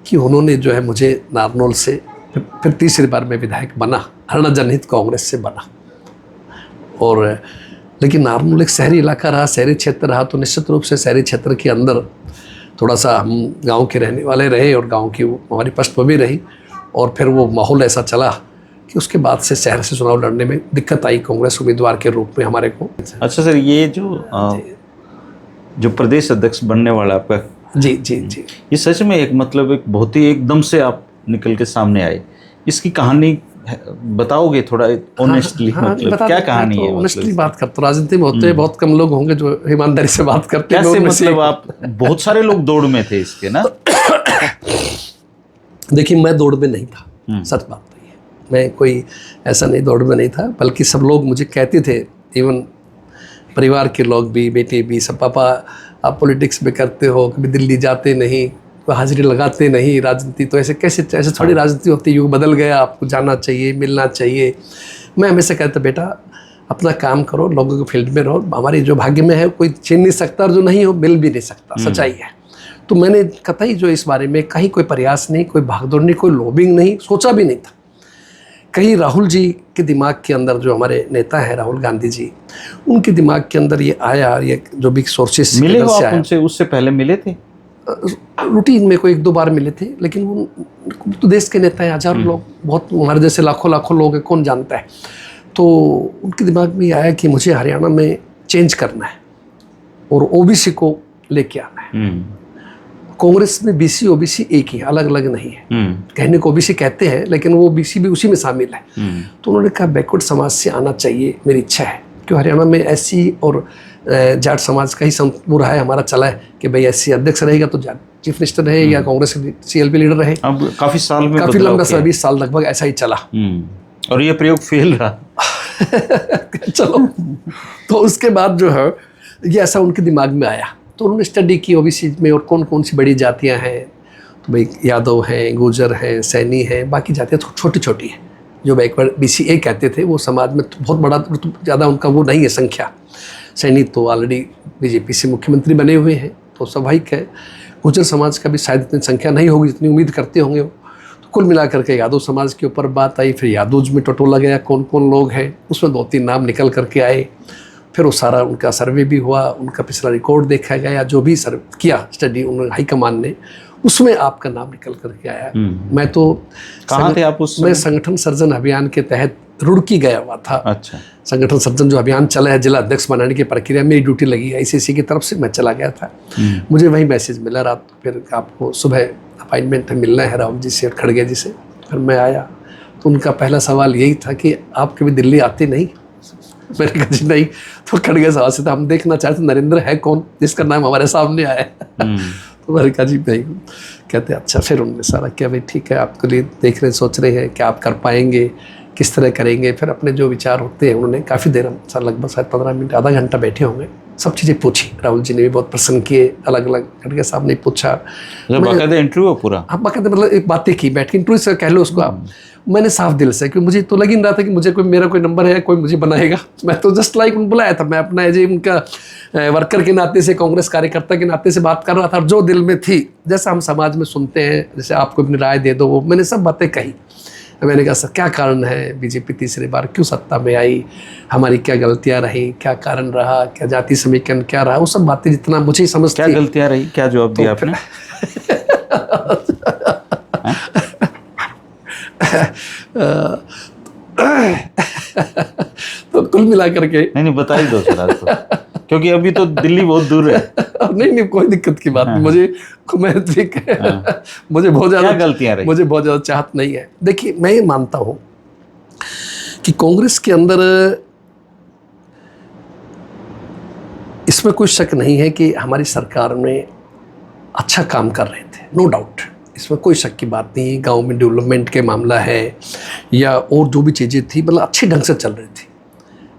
कि उन्होंने जो है मुझे नारनौल से फिर तीसरी बार मैं विधायक बना, हरियाणा जनहित कांग्रेस से बना। और लेकिन नारनौल एक शहरी इलाका रहा, शहरी क्षेत्र रहा, तो निश्चित रूप से शहरी क्षेत्र के अंदर थोड़ा सा हम गांव के रहने वाले रहे और गांव की हमारी पृष्ठभूमि रही, और फिर वो माहौल ऐसा चला कि उसके बाद से शहर से चुनाव लड़ने में दिक्कत आई कांग्रेस उम्मीदवार के रूप में हमारे को। अच्छा सर, ये जो प्रदेश अध्यक्ष बनने वाला आपका, जी जी जी, ये सच में एक मतलब एक बहुत ही एकदम से आप निकल के सामने आए, इसकी कहानी बताओगे थोड़ा ऑनेस्टली? हाँ, मतलब क्या कहानी है? ऑनेस्टली बात करते, राजनीति में होते हैं बहुत कम लोग होंगे जो ईमानदारी से बात करते हैं। कैसे मतलब आप, बहुत सारे लोग दौड़ में थे इसके ना? देखिए मैं दौड़ में नहीं था, सच बात नहीं है, मैं कोई ऐसा नहीं दौड़ में नहीं था, बल्कि सब लोग मुझे कहते थे, इवन परिवार के लोग भी, बेटे भी, सब, पापा आप पॉलिटिक्स में करते हो, कभी दिल्ली जाते नहीं, हाजिरी लगाते नहीं, राजनीति तो ऐसे कैसे, ऐसे थोड़ी राजनीति होती, युग बदल गया, आपको जाना चाहिए, मिलना चाहिए। मैं हमेशा कहता बेटा अपना काम करो, लोगों के फील्ड में रहो, हमारी जो भाग्य में है कोई छीन नहीं सकता, और जो नहीं हो मिल भी नहीं सकता, सच्चाई है। तो मैंने कतई जो इस बारे में कहीं कोई प्रयास नहीं, कोई भागदौड़ नहीं, कोई लॉबिंग नहीं, सोचा भी नहीं था। कहीं राहुल जी के दिमाग के अंदर, जो हमारे नेता है राहुल गांधी जी, उनके दिमाग के अंदर ये आया, ये जो भी सोर्सेस मिले हो आप उनसे? उससे पहले मिले थे? रूटीन में कोई 1-2 बार मिले थे, लेकिन वो तो देश के नेता हैं, हजारों लोग, बहुत हमारे जैसे लाखों लोग हैं, कौन जानता है। तो उनके दिमाग में आया कि मुझे हरियाणा में चेंज करना है और ओबीसी को लेके आना है। कांग्रेस में बीसी ओबीसी एक ही, अलग अलग नहीं है। कहने को ओबीसी कहते हैं, लेकिन वो बीसी भी उसी में शामिल है। तो उन्होंने कहा बैकवर्ड समाज से आना चाहिए, मेरी इच्छा है, क्यों हरियाणा में एससी और जाट समाज का ही वो रहा है, हमारा चला है कि भाई एससी अध्यक्ष रहेगा तो जाट चीफ मिनिस्टर रहे, या कांग्रेस सीएलपी लीडर रहे। अब काफी साल में, काफी लंबा 20 साल लगभग ऐसा ही चला, और ये प्रयोग फेल रहा। चलो, तो उसके बाद जो है ये ऐसा उनके दिमाग में आया, तो उन्होंने स्टडी की ओबीसी में और कौन कौन सी बड़ी जातियां हैं। तो भाई यादव हैं, गुर्जर हैं, सैनी हैं, बाकी जातियाँ छोटी छोटी हैं। जो बैकवर्ड BCA कहते थे, वो समाज में तो बहुत बड़ा, तो ज़्यादा उनका वो नहीं है संख्या। सैनी तो ऑलरेडी बीजेपी से मुख्यमंत्री बने हुए हैं, तो स्वाभाविक है। गुर्जर समाज का भी शायद इतनी संख्या नहीं होगी जितनी उम्मीद करते होंगे वो। तो कुल मिलाकर के यादव समाज के ऊपर बात आई, फिर यादव में टटोला गया कौन कौन लोग हैं, उसमें 2-3 नाम निकल करके आए। फिर वो सारा उनका सर्वे भी हुआ, उनका पिछला रिकॉर्ड देखा गया, जो भी सर्वे किया स्टडी उन्होंने हाईकमान ने, उसमें आपका नाम निकल करके आया। मैं तो कहाँ थे आप उस समय? मैं संगठन सर्जन अभियान के तहत रुड़की गया हुआ था। अच्छा। संगठन सर्जन जो अभियान चला है, जिला अध्यक्ष बनाने की प्रक्रिया, मेरी ड्यूटी लगी है ICC की तरफ से, मैं चला गया था। मुझे वही मैसेज मिला रात को, फिर आपको सुबह अपॉइंटमेंट है, मिलना है राहुल जी से और खड़गे जी से। फिर मैं आया तो उनका पहला सवाल यही था कि आप कभी दिल्ली आते नहीं? मैंने कहा जी नहीं। तो खड़गे सवाल से था, हम देखना चाहते नरेंद्र है कौन जिसका नाम हमारे सामने आया है। तो मैंने कहा जी नहीं। कहते अच्छा। फिर उन्होंने सारा किया, भाई ठीक है, आपके लिए देख रहे सोच रहे हैं कि आप कर पाएंगे, किस तरह करेंगे। फिर अपने जो विचार होते हैं उन्होंने काफ़ी देर, हम लगभग शायद 15 मिनट आधा घंटा बैठे होंगे, सब चीज़ें पूछी। राहुल जी ने भी बहुत प्रसन्न किए, अलग अलग खड़गे साहब ने पूछा। बाकायदा इंटरव्यू पूरा? हाँ, बाकायदा, मतलब एक बातें की बैठ के, इंटरव्यू से कह लो उसको आप। मैंने साफ दिल से, क्योंकि मुझे तो लग ही नहीं रहा था कि मुझे कोई, मेरा कोई नंबर है, कोई मुझे बनाएगा। मैं तो जस्ट लाइक बुलाया था, मैं अपना एज उनका वर्कर के नाते से, कांग्रेस कार्यकर्ता के नाते से बात कर रहा था। जो दिल में थी, जैसा हम समाज में सुनते हैं, जैसे आपको अपनी राय दे दो, वो मैंने सब बातें कही। मैंने कहा सर क्या कारण है बीजेपी तीसरी बार क्यों सत्ता में आई, हमारी क्या गलतियां रही, क्या कारण रहा, क्या जाति समीकरण क्या रहा, वो सब बातें जितना मुझे समझ, क्या गलतियां रही, क्या जवाब दिया आपने? तो कुल मिला करके नहीं बता ही दो सर आज तो, क्योंकि अभी तो दिल्ली बहुत दूर है। नहीं कोई दिक्कत की बात नहीं। मुझे मुझे बहुत ज़्यादा गलतियां रही, मुझे बहुत ज़्यादा चाहत नहीं है। देखिए मैं ये मानता हूँ कि कांग्रेस के अंदर इसमें कोई शक नहीं है कि हमारी सरकार में अच्छा काम कर रहे थे, नो डाउट, इसमें कोई शक की बात नहीं। गांव में डेवलपमेंट के मामला है या और जो भी चीज़ें थी, मतलब अच्छे ढंग से चल रही थी।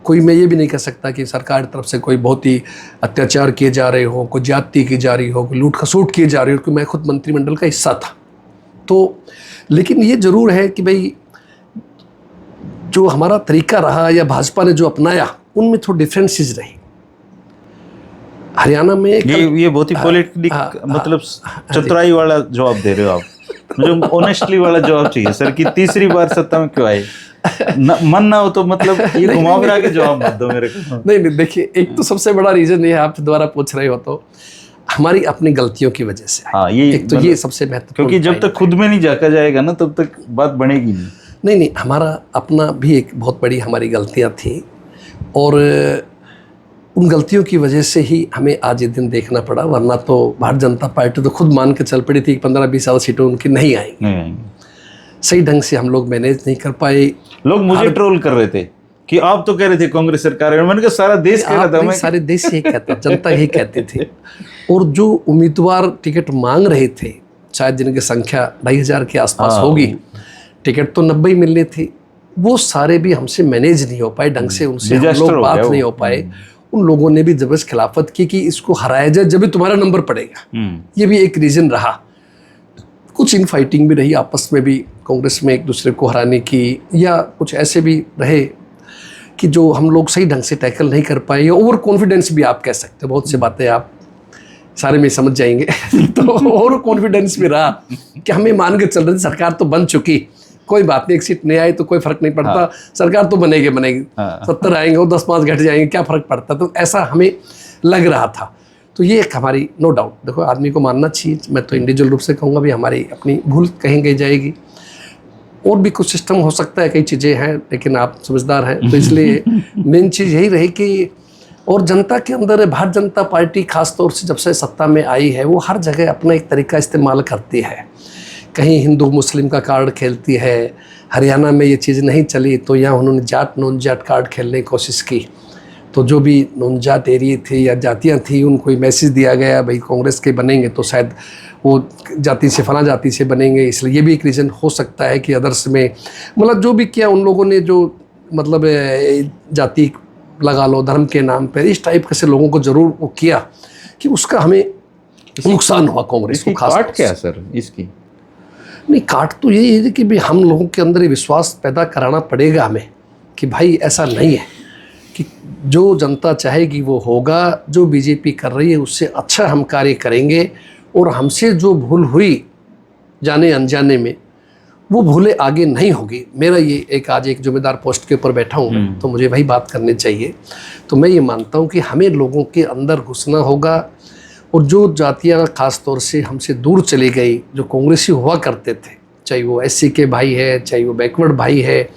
कोई, मैं ये भी नहीं कह सकता कि सरकार की तरफ से कोई बहुत ही अत्याचार किए जा रहे हो, कोई ज्यादती की जा रही हो, कोई लूट खसोट किए जा रही हो, क्योंकि मैं खुद मंत्रिमंडल का हिस्सा था। तो लेकिन ये ज़रूर है कि भाई जो हमारा तरीका रहा या भाजपा ने जो अपनाया, उनमें थोड़ी डिफरेंसेस रही। हरियाणा में ये बहुत ही पॉलिटिक मतलब चतुराई वाला जवाब दे रहे हो आप। मुझे ऑनेस्टली वाला जवाब चाहिए सर कि तीसरी बार सत्ता में क्यों आए। मन ना हो तो मतलब ये घुमावरा के जवाब मत दो मेरे को। नहीं देखिए, एक तो सबसे बड़ा रीजन ये आप दोबारा पूछ रहे हो तो हमारी अपनी गलतियों की वजह से। हाँ, ये एक तो ये सबसे महत्वपूर्ण, क्योंकि जब तक खुद में नहीं झांका जाएगा ना तब तक बात बनेगी नहीं। नहीं, हमारा अपना भी एक बहुत बड़ी हमारी गलतियां थी और उन गलतियों की वजह से ही हमें आज ये दिन देखना पड़ा, वरना तो भारतीय जनता पार्टी तो खुद मान के चल पड़ी थी कि 15-20 साल सीटें उनकी नहीं आएंगी। सही ढंग से हम लोग मैनेज नहीं कर पाए। लोग मुझे ट्रोल कर रहे थे कि आप तो कह रहे थे कांग्रेस सरकार है, मैंने कहा सारा देश कह रहा था। मैं सारे देश यही कहते, जनता यही कहते थे। और जो उम्मीदवार टिकट मांग रहे थे, शायद जिनकी संख्या 2,500 के आसपास होगी, टिकट तो 90 मिलने थे, वो सारे भी हमसे मैनेज नहीं हो पाए ढंग से, उनसे हम लोग बात नहीं हो पाए। उन लोगों ने भी जबरदस्त खिलाफत की कि इसको हराया जाए जब भी तुम्हारा नंबर पड़ेगा। ये भी एक रीजन रहा। कुछ इन फाइटिंग भी रही आपस में भी, कांग्रेस में एक दूसरे को हराने की, या कुछ ऐसे भी रहे कि जो हम लोग सही ढंग से टैकल नहीं कर पाए, या ओवर कॉन्फिडेंस भी आप कह सकते हो। बहुत सी बातें आप सारे में समझ जाएंगे। तो ओवर कॉन्फिडेंस भी रहा कि हमें मान के चल रहे थे सरकार तो बन चुकी, कोई बात नहीं, एक सीट नहीं आई तो कोई फर्क नहीं पड़ता। हाँ। सरकार तो बनेगी 70 आएंगे और 10-5 घट जाएंगे, क्या फर्क पड़ता। तो ऐसा हमें लग रहा था। तो ये एक हमारी नो डाउट, देखो आदमी को मानना चाहिए, मैं तो इंडिविजुअल रूप से कहूँगा भी हमारी अपनी भूल कहीं गई जाएगी। और भी कुछ सिस्टम हो सकता है, कई चीज़ें हैं, लेकिन आप समझदार हैं तो इसलिए मेन चीज़ यही रही कि, और जनता के अंदर भारतीय जनता पार्टी खास तौर से जब से सत्ता में आई है, वो हर जगह अपना एक तरीका इस्तेमाल करती है। कहीं हिंदू मुस्लिम का कार्ड खेलती है। हरियाणा में ये चीज़ नहीं चली तो यहाँ उन्होंने जाट नॉन जाट कार्ड खेलने की कोशिश की। तो जो भी नॉन जाट एरिया थे या जातियाँ थी, उनको मैसेज दिया गया भाई कांग्रेस के बनेंगे तो शायद वो जाति से फला जाति से बनेंगे, इसलिए ये भी एक रीज़न हो सकता है कि अदर्स में मतलब जो भी किया उन लोगों ने, जो मतलब जाति लगा लो, धर्म के नाम पर इस टाइप के से लोगों को ज़रूर वो किया कि उसका हमें नुकसान हुआ कांग्रेस को। खास काट क्या सर इसकी? नहीं, काट तो यही है कि भाई हम लोगों के अंदर ये विश्वास पैदा कराना पड़ेगा हमें कि भाई ऐसा नहीं है कि जो जनता चाहेगी वो होगा, जो बीजेपी कर रही है उससे अच्छा हम कार्य करेंगे, और हमसे जो भूल हुई जाने अनजाने में वो भूलें आगे नहीं होगी। मेरा ये एक आज एक जिम्मेदार पोस्ट के ऊपर बैठा हूँ मैं, तो मुझे वही बात करनी चाहिए। तो मैं ये मानता हूँ कि हमें लोगों के अंदर घुसना होगा, और जो जातियाँ खास तौर से हमसे दूर चली गई, जो कांग्रेसी हुआ करते थे, चाहे वो एससी के भाई है, चाहे वो बैकवर्ड भाई है,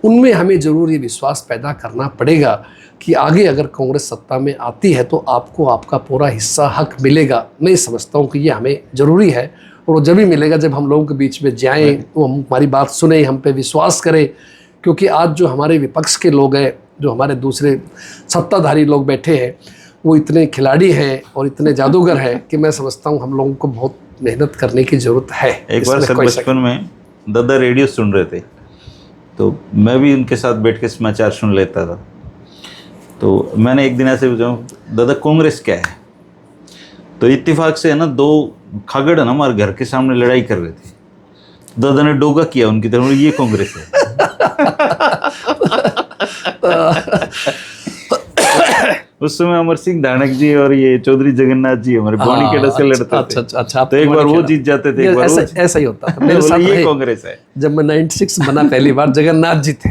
उनमें हमें ज़रूर ये विश्वास पैदा करना पड़ेगा कि आगे अगर कांग्रेस सत्ता में आती है तो आपको आपका पूरा हिस्सा हक मिलेगा। मैं समझता हूँ कि ये हमें ज़रूरी है, और वो जब भी मिलेगा जब हम लोगों के बीच में जाएँ, वो हमारी बात सुने, हम पे विश्वास करें। क्योंकि आज जो हमारे विपक्ष के लोग हैं, जो हमारे दूसरे सत्ताधारी लोग बैठे हैं, वो इतने खिलाड़ी हैं और इतने जादूगर हैं कि मैं समझता हूँ हम लोगों को बहुत मेहनत करने की ज़रूरत है। एक बार सर बचपन में दादा रेडियो सुन रहे थे, तो मैं भी उनके साथ बैठ के समाचार सुन लेता था। तो मैंने एक दिन ऐसे पूछा, दादा कांग्रेस क्या है? तो इत्तेफाक से है ना, 2 खागड़ है ना हमारे घर के सामने लड़ाई कर रहे थे। दादा ने डोगा किया उनकी तरफ, ये कांग्रेस है। उस समय अमर सिंह धानक जी और ये चौधरी जगन्नाथ जी हमारे बॉनी के डर से लड़ते थे। अच्छा, तो एक बार वो जीत जाते थे, एक बार ऐसा ही होता था मेरे साथ। ये कांग्रेस है। जब मैं 96 बना पहली बार, जगन्नाथ जी थे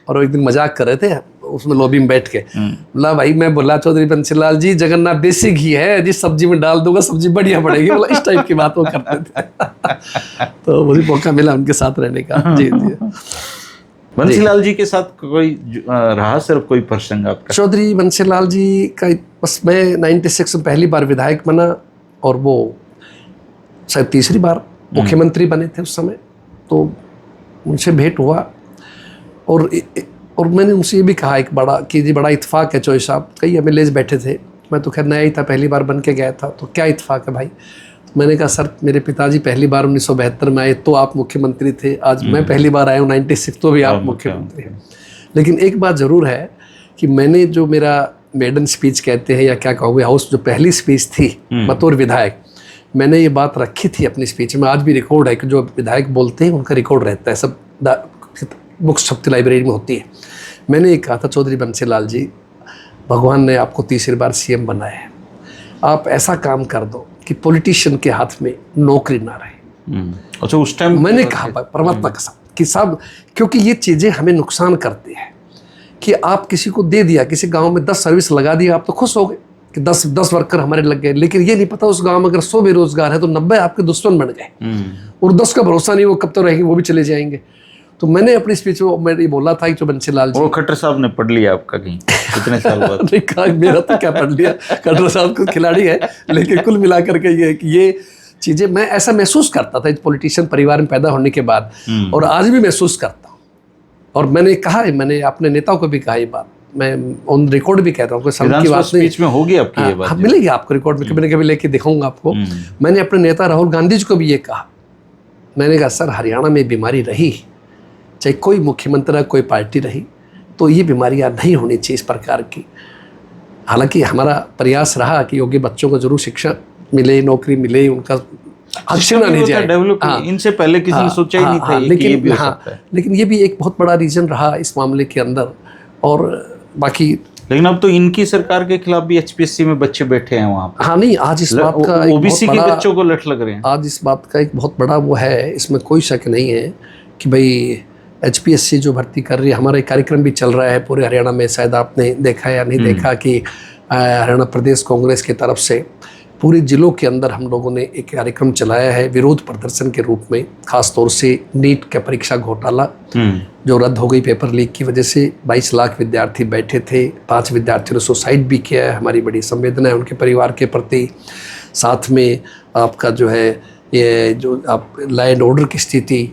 और वो एक दिन मजाक कर रहे थे उसमें लॉबी में बैठ के, बोला भाई, मैं बोला चौधरी बंसीलाल जी, जगन्नाथ देसी घी है, जिस सब्जी में डाल दूंगा सब्जी बढ़िया पड़ेगी, बोला इस टाइप की बात वो करते थे। तो मुझे मौका मिला उनके साथ रहने का। जी जी। बंसीलाल जी के साथ कोई रहा सर कोई प्रसंग आपका? चौधरी बंसीलाल जी का बस मैं 96 में पहली बार विधायक बना, और वो शायद तीसरी बार मुख्यमंत्री बने थे उस समय। तो उनसे भेंट हुआ, और मैंने उनसे ये भी कहा एक बड़ा कि जी बड़ा इत्तेफाक है चौधरी साहब, कई एमएलएज बैठे थे, मैं तो खैर नया ही था, पहली बार बन के गया था, तो क्या इत्तेफाक है भाई? मैंने कहा सर, मेरे पिताजी पहली बार 1972 में आए तो आप मुख्यमंत्री थे, आज मैं पहली बार आया हूँ 96 तो भी आप मुख्यमंत्री हैं। लेकिन एक बात ज़रूर है कि मैंने जो मेरा मेडन स्पीच कहते हैं या क्या कहोगे, हाउस जो पहली स्पीच थी बतौर विधायक, मैंने ये बात रखी थी अपनी स्पीच में। आज भी रिकॉर्ड है कि जो विधायक बोलते हैं उनका रिकॉर्ड रहता है, सब बुक शक्ति लाइब्रेरी में होती है। मैंने ये कहा था, चौधरी बंसीलाल जी, भगवान ने आपको तीसरी बार सीएम बनाया है, आप ऐसा काम कर दो कि पॉलिटिशियन के हाथ में नौकरी ना रहे। अच्छा, उस टाइम मैंने कहा परमात्मा कसम कि साहब, क्योंकि ये चीज़ें हमें नुकसान करती है कि आप किसी को दे दिया, किसी गांव में 10 सर्विस लगा दिया, आप तो खुश हो गए कि 10 वर्कर हमारे लग गए, लेकिन ये नहीं पता उस गांव में अगर 100 बेरोजगार है तो 90 आपके दुश्मन बन गए, और 10 का भरोसा नहीं वो कब तक रहेंगे, वो भी चले जाएंगे। तो मैंने अपनी स्पीच में मैं ये बोला था कि जो बंसीलाल जी, वो खट्टर साहब ने पढ़ लिया आपका कहीं कितने साल बाद? नहीं कहा, मेरा तो क्या पढ़ लिया, खट्टर साहब को खिलाड़ी है, लेकिन कुल मिलाकर के ये चीजें मैं ऐसा महसूस करता था पॉलिटिशियन परिवार में पैदा होने के बाद, और आज भी महसूस करता हूँ। और मैंने कहा है, मैंने अपने नेताओं को भी कहा ये बात, मैं ऑन रिकॉर्ड भी कहता हूँ, कोई शर्म की बात नहीं। स्पीच में होगी आपकी ये बात? मिलेगी आपको रिकॉर्ड में, कभी ना कभी लेके दिखाऊंगा आपको। मैंने अपने नेता राहुल गांधी जी को भी ये कहा, मैंने कहा सर हरियाणा में बीमारी रही, चाहे कोई मुख्यमंत्री रहा, कोई पार्टी रही, तो ये बीमारियां नहीं होनी चाहिए इस प्रकार की। हालांकि हमारा प्रयास रहा कि योग्य बच्चों को जरूर शिक्षा मिले, नौकरी मिले, उनका छीना नहीं जाए। इनसे पहले किसी ने सोचा ही नहीं था लेकिन ये भी हो सकता है। लेकिन ये भी एक बहुत बड़ा रीजन रहा इस मामले के अंदर। और बाकी लेकिन अब तो इनकी सरकार के खिलाफ भी एचपीएससी में बच्चे बैठे हैं वहाँ पे। हाँ नहीं, आज इस बात का ओबीसी के बच्चों को लठ लग रहे हैं। आज इस बात का एक बहुत बड़ा वो है, इसमें कोई शक नहीं है कि भाई एचपीएससी जो भर्ती कर रही है, हमारा एक कार्यक्रम भी चल रहा है पूरे हरियाणा में, शायद आपने देखा या नहीं देखा कि हरियाणा प्रदेश कांग्रेस की तरफ से पूरे जिलों के अंदर हम लोगों ने एक कार्यक्रम चलाया है विरोध प्रदर्शन के रूप में, खास तौर से नीट का परीक्षा घोटाला जो रद्द हो गई पेपर लीक की वजह से। 22 लाख विद्यार्थी बैठे थे, 5 विद्यार्थियों ने सुसाइड भी किया है, हमारी बड़ी संवेदना है उनके परिवार के प्रति। साथ में आपका जो है ये जो आप लॉ एंड ऑर्डर की स्थिति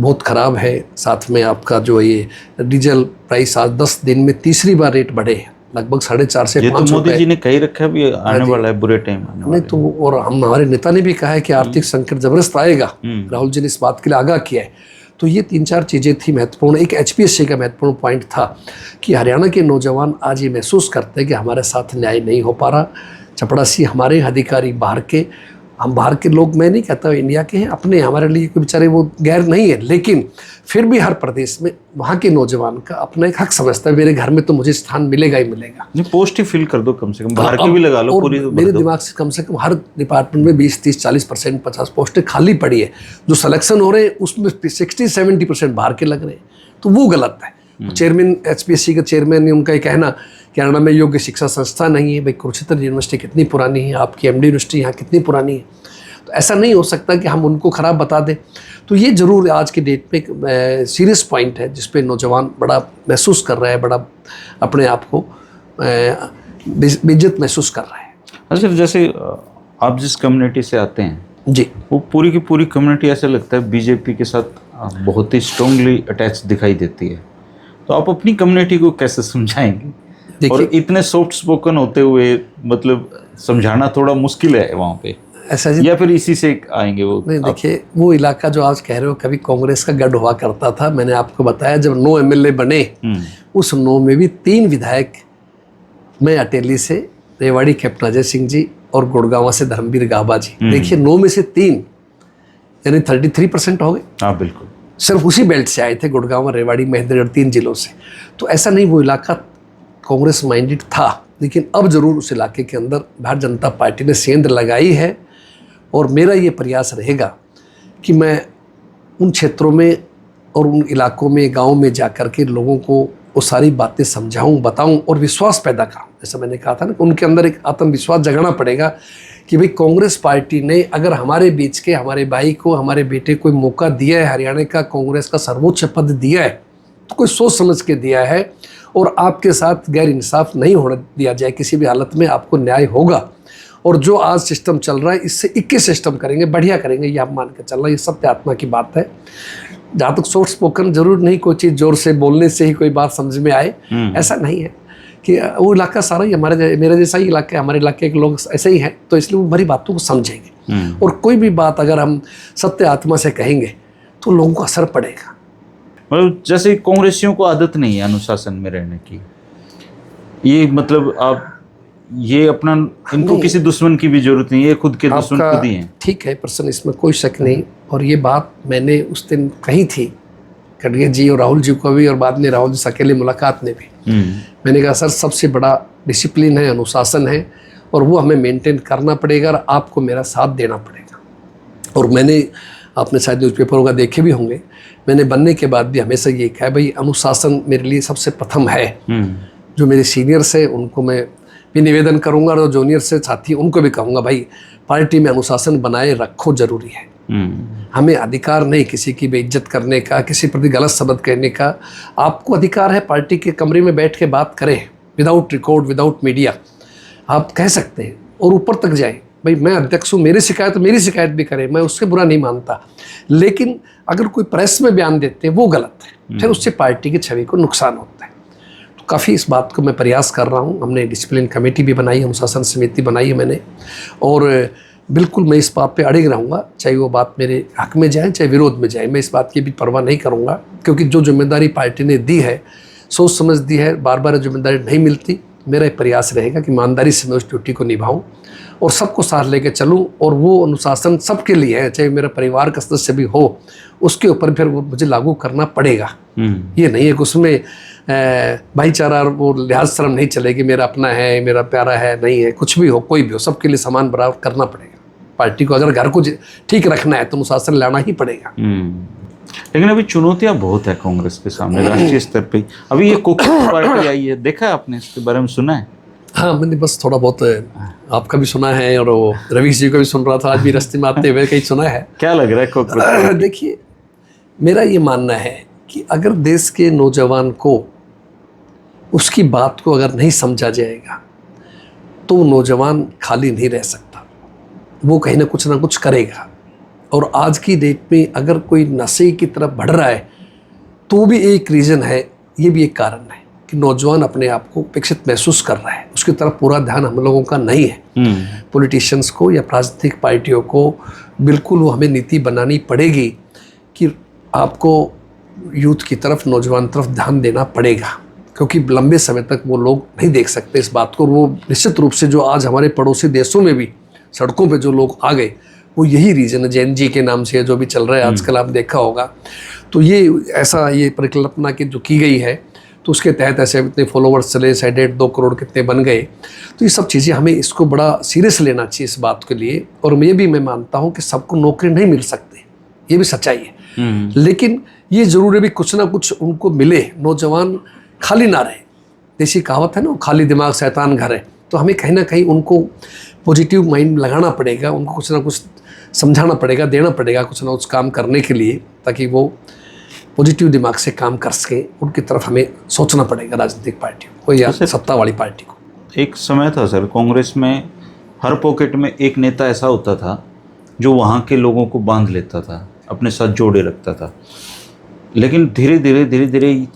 बहुत ख़राब है। साथ में आपका जो ये डीजल प्राइस आज 10 दिन में तीसरी बार रेट बढ़े हैं, लगभग 4.5 से 5 रुपए। मोदी जी ने कही रखा है भी आने वाला है बुरे टाइम नहीं तो, और हमारे नेता ने भी कहा है कि आर्थिक संकट जबरदस्त आएगा, राहुल जी ने इस बात के लिए आगाह किया है। तो ये 3-4 चीज़ें थी महत्वपूर्ण। एक एचपीएससी का महत्वपूर्ण पॉइंट था कि हरियाणा के नौजवान आज ये महसूस करते हैं कि हमारे साथ न्याय नहीं हो पा रहा। चपड़ासी हमारे अधिकारी बाहर के, हम बाहर के लोग, मैं नहीं कहता इंडिया के हैं, अपने हमारे लिए कोई बेचारे वो गैर नहीं है, लेकिन फिर भी हर प्रदेश में वहाँ के नौजवान का अपना एक हक समझता है, मेरे घर में तो मुझे स्थान मिलेगा ही मिलेगा। नहीं, पोस्ट ही फिल कर दो कम से कम, बाहर की भी लगा लो पूरी। मेरे दिमाग से कम हर डिपार्टमेंट में 20-30-40% 50 पोस्टें खाली पड़ी है, जो सिलेक्शन हो रहे हैं उसमें 60-70% बाहर के लग रहे हैं, तो वो गलत है। चेयरमैन एचपीएससी के चेयरमैन ने उनका ये कहना कि हरियाणा में योग्य शिक्षा संस्था नहीं है। भाई कुरुक्षेत्र यूनिवर्सिटी कितनी पुरानी है, आपकी एमडी यूनिवर्सिटी यहाँ कितनी पुरानी है, तो ऐसा नहीं हो सकता कि हम उनको ख़राब बता दें। तो ये ज़रूर आज की डेट में एक सीरियस पॉइंट है जिस पे नौजवान बड़ा महसूस कर रहा है, बड़ा अपने आप को बेइज्जत महसूस कर रहा है। अच्छा, जैसे आप जिस कम्युनिटी से आते हैं जी, वो पूरी की पूरी कम्युनिटी ऐसा लगता है बीजेपी के साथ बहुत ही स्ट्रांगली अटैच दिखाई देती है, तो आप अपनी कम्युनिटी को कैसे समझाएंगे? और इतने सॉफ्ट स्पोकन होते हुए मतलब समझाना थोड़ा मुश्किल है वहाँ पे, ऐसा या फिर इसी से आएंगे वो? नहीं, देखिए वो इलाका जो आज कह रहे हो कभी कांग्रेस का गढ़ हुआ करता था। मैंने आपको बताया जब 9 एमएलए बने, उस 9 में भी 3 विधायक, मैं अटेली से, रेवाड़ी कैप्टन अजय सिंह जी और गुड़गांव से धर्मवीर गाबा जी। देखिए 9 में से 3 यानी 33% हो गए। हाँ बिल्कुल, सिर्फ उसी बेल्ट से आए थे, गुड़गांव, रेवाड़ी, महेंद्रगढ़, 3 जिलों से। तो ऐसा नहीं वो इलाका कांग्रेस माइंडेड था, लेकिन अब जरूर उस इलाके के अंदर भारतीय जनता पार्टी ने सेंध लगाई है। और मेरा ये प्रयास रहेगा कि मैं उन क्षेत्रों में और उन इलाकों में, गांव में जाकर के लोगों को वो सारी बातें समझाऊं, बताऊं और विश्वास पैदा कराऊं। जैसा मैंने कहा था ना, उनके अंदर एक आत्मविश्वास जगाना पड़ेगा कि भाई कांग्रेस पार्टी ने अगर हमारे बीच के, हमारे भाई को, हमारे बेटे को मौका दिया है, हरियाणा का कांग्रेस का सर्वोच्च पद दिया है, तो कोई सोच समझ के दिया है, और आपके साथ गैर इंसाफ नहीं होने दिया जाए, किसी भी हालत में आपको न्याय होगा। और जो आज सिस्टम चल रहा है इससे 21 सिस्टम करेंगे, बढ़िया करेंगे, ये आप मान के चल रहा है। ये सत्य आत्मा की बात है। जहाँ तक सॉफ्ट स्पोकन, जरूर नहीं कोई चीज़ जोर से बोलने से ही कोई बात समझ में आए, ऐसा नहीं है कि वो इलाका सारा ही मेरे जैसा ही इलाका है, हमारे इलाके के लोग ऐसे ही हैं, तो इसलिए वो हमारी बातों को समझेंगे। और कोई भी बात अगर हम सत्य आत्मा से कहेंगे तो लोगों को असर पड़ेगा। मतलब जैसे कांग्रेसियों को आदत नहीं है अनुशासन में रहने की, ये मतलब आप ये अपना, इनको किसी दुश्मन की भी जरूरत नहीं है, खुद के दुश्मन खुद ही हैं। ठीक है प्रश्न, इसमें कोई शक नहीं। और ये बात मैंने उस दिन कही थी खड़गे जी और राहुल जी को भी, और बाद में राहुल जी से अकेले मुलाकात में भी। मैंने कहा सर सबसे बड़ा डिसिप्लिन है, अनुशासन है, और वो हमें मेंटेन करना पड़ेगा और आपको मेरा साथ देना पड़ेगा। और मैंने, आपने शायद न्यूज़पेपरों का देखे भी होंगे, मैंने बनने के बाद भी हमेशा ये कहा भाई अनुशासन मेरे लिए सबसे प्रथम है। जो मेरे सीनियर्स हैं उनको मैं भी निवेदन करूंगा और जूनियर से साथी उनको भी कहूँगा भाई पार्टी में अनुशासन बनाए रखो, जरूरी है। हमें अधिकार नहीं किसी की बेइज्जत करने का, किसी प्रति गलत शब्द कहने का। आपको अधिकार है पार्टी के कमरे में बैठ के बात करें, विदाउट रिकॉर्ड, विदाउट मीडिया, आप कह सकते हैं और ऊपर तक जाए। भाई मैं अध्यक्ष हूँ, मेरी शिकायत भी करे, मैं उससे बुरा नहीं मानता, लेकिन अगर कोई प्रेस में बयान देते हैं वो गलत है, फिर उससे पार्टी की छवि को नुकसान होता है। तो काफ़ी इस बात को मैं प्रयास कर रहा हूँ। हमने डिसिप्लिन कमेटी भी बनाई, अनुशासन समिति बनाई है मैंने, और बिल्कुल मैं इस बात पे अड़िग रहूँगा, चाहे वो बात मेरे हक में जाए चाहे विरोध में जाए, मैं इस बात की भी परवाह नहीं करूँगा, क्योंकि जो जिम्मेदारी पार्टी ने दी है सोच समझ दी है, बार बार जिम्मेदारी नहीं मिलती। मेरा एक प्रयास रहेगा कि ईमानदारी से मैं उस ड्यूटी को निभाऊं और सबको साथ लेके चलूं, और वो अनुशासन सबके लिए है, चाहे मेरा परिवार का सदस्य भी हो, उसके ऊपर फिर वो मुझे लागू करना पड़ेगा। ये नहीं है कि उसमें भाईचारा और वो लिहाज शर्म नहीं चलेगी, मेरा अपना है, मेरा प्यारा है, नहीं है, कुछ भी हो, कोई भी हो, सबके लिए समान बराबर करना पड़ेगा। पार्टी को अगर घर को ठीक रखना है तो अनुशासन लाना ही पड़ेगा। लेकिन अभी चुनौतियां बहुत है कांग्रेस के सामने राष्ट्रीय स्तर पे। अभी ये कोकूस पार्टी आई है, देखा है आपने, इसके बारे में सुना है? हाँ, मैंने बस थोड़ा बहुत आपका भी सुना है और वो रवीश जी का भी सुन रहा था, आज भी रास्ते में आते हुए कहीं सुना है। क्या लग रहा है कोकूस? देखिए, मेरा ये मानना है कि अगर देश के नौजवान को उसकी बात को अगर नहीं समझा जाएगा तो नौजवान खाली नहीं रह सकता, वो कहीं ना कुछ करेगा। और आज की डेट में अगर कोई नशे की तरफ बढ़ रहा है तो भी एक रीज़न है, ये भी एक कारण है कि नौजवान अपने आप को उपेक्षित महसूस कर रहा है, उसकी तरफ पूरा ध्यान हम लोगों का नहीं है। पॉलिटिशियंस को या राजनीतिक पार्टियों को बिल्कुल वो हमें नीति बनानी पड़ेगी कि आपको यूथ की तरफ, नौजवान तरफ ध्यान देना पड़ेगा, क्योंकि लंबे समय तक वो लोग नहीं देख सकते इस बात को। वो निश्चित रूप से जो आज हमारे पड़ोसी देशों में भी सड़कों पे जो लोग आ गए वो यही रीज़न है, जैन जी के नाम से जो भी चल रहा है आजकल, आप देखा होगा। तो ये ऐसा ये परिकल्पना की जो की गई है, तो उसके तहत ऐसे इतने फॉलोवर्स चले, 1.5-2 करोड़ कितने बन गए। तो ये सब चीज़ें हमें इसको बड़ा सीरियस लेना चाहिए इस बात के लिए। और मैं मानता हूँ कि सबको नौकरी नहीं मिल सकती, ये भी सच्चाई है, लेकिन ये ज़रूर है भी कुछ ना कुछ उनको मिले, नौजवान खाली ना रहे। देसी कहावत है ना, खाली दिमाग शैतान घर है। तो हमें कहीं ना कहीं उनको पॉजिटिव माइंड लगाना पड़ेगा, उनको कुछ ना कुछ समझाना पड़ेगा, देना पड़ेगा कुछ ना कुछ काम करने के लिए, ताकि वो पॉजिटिव दिमाग से काम कर सके। उनकी तरफ हमें सोचना पड़ेगा, राजनीतिक पार्टियों को या सत्ता वाली पार्टी को। एक समय था सर, कांग्रेस में हर पॉकेट में एक नेता ऐसा होता था जो वहाँ के लोगों को बांध लेता था, अपने साथ जोड़े रखता था। लेकिन धीरे धीरे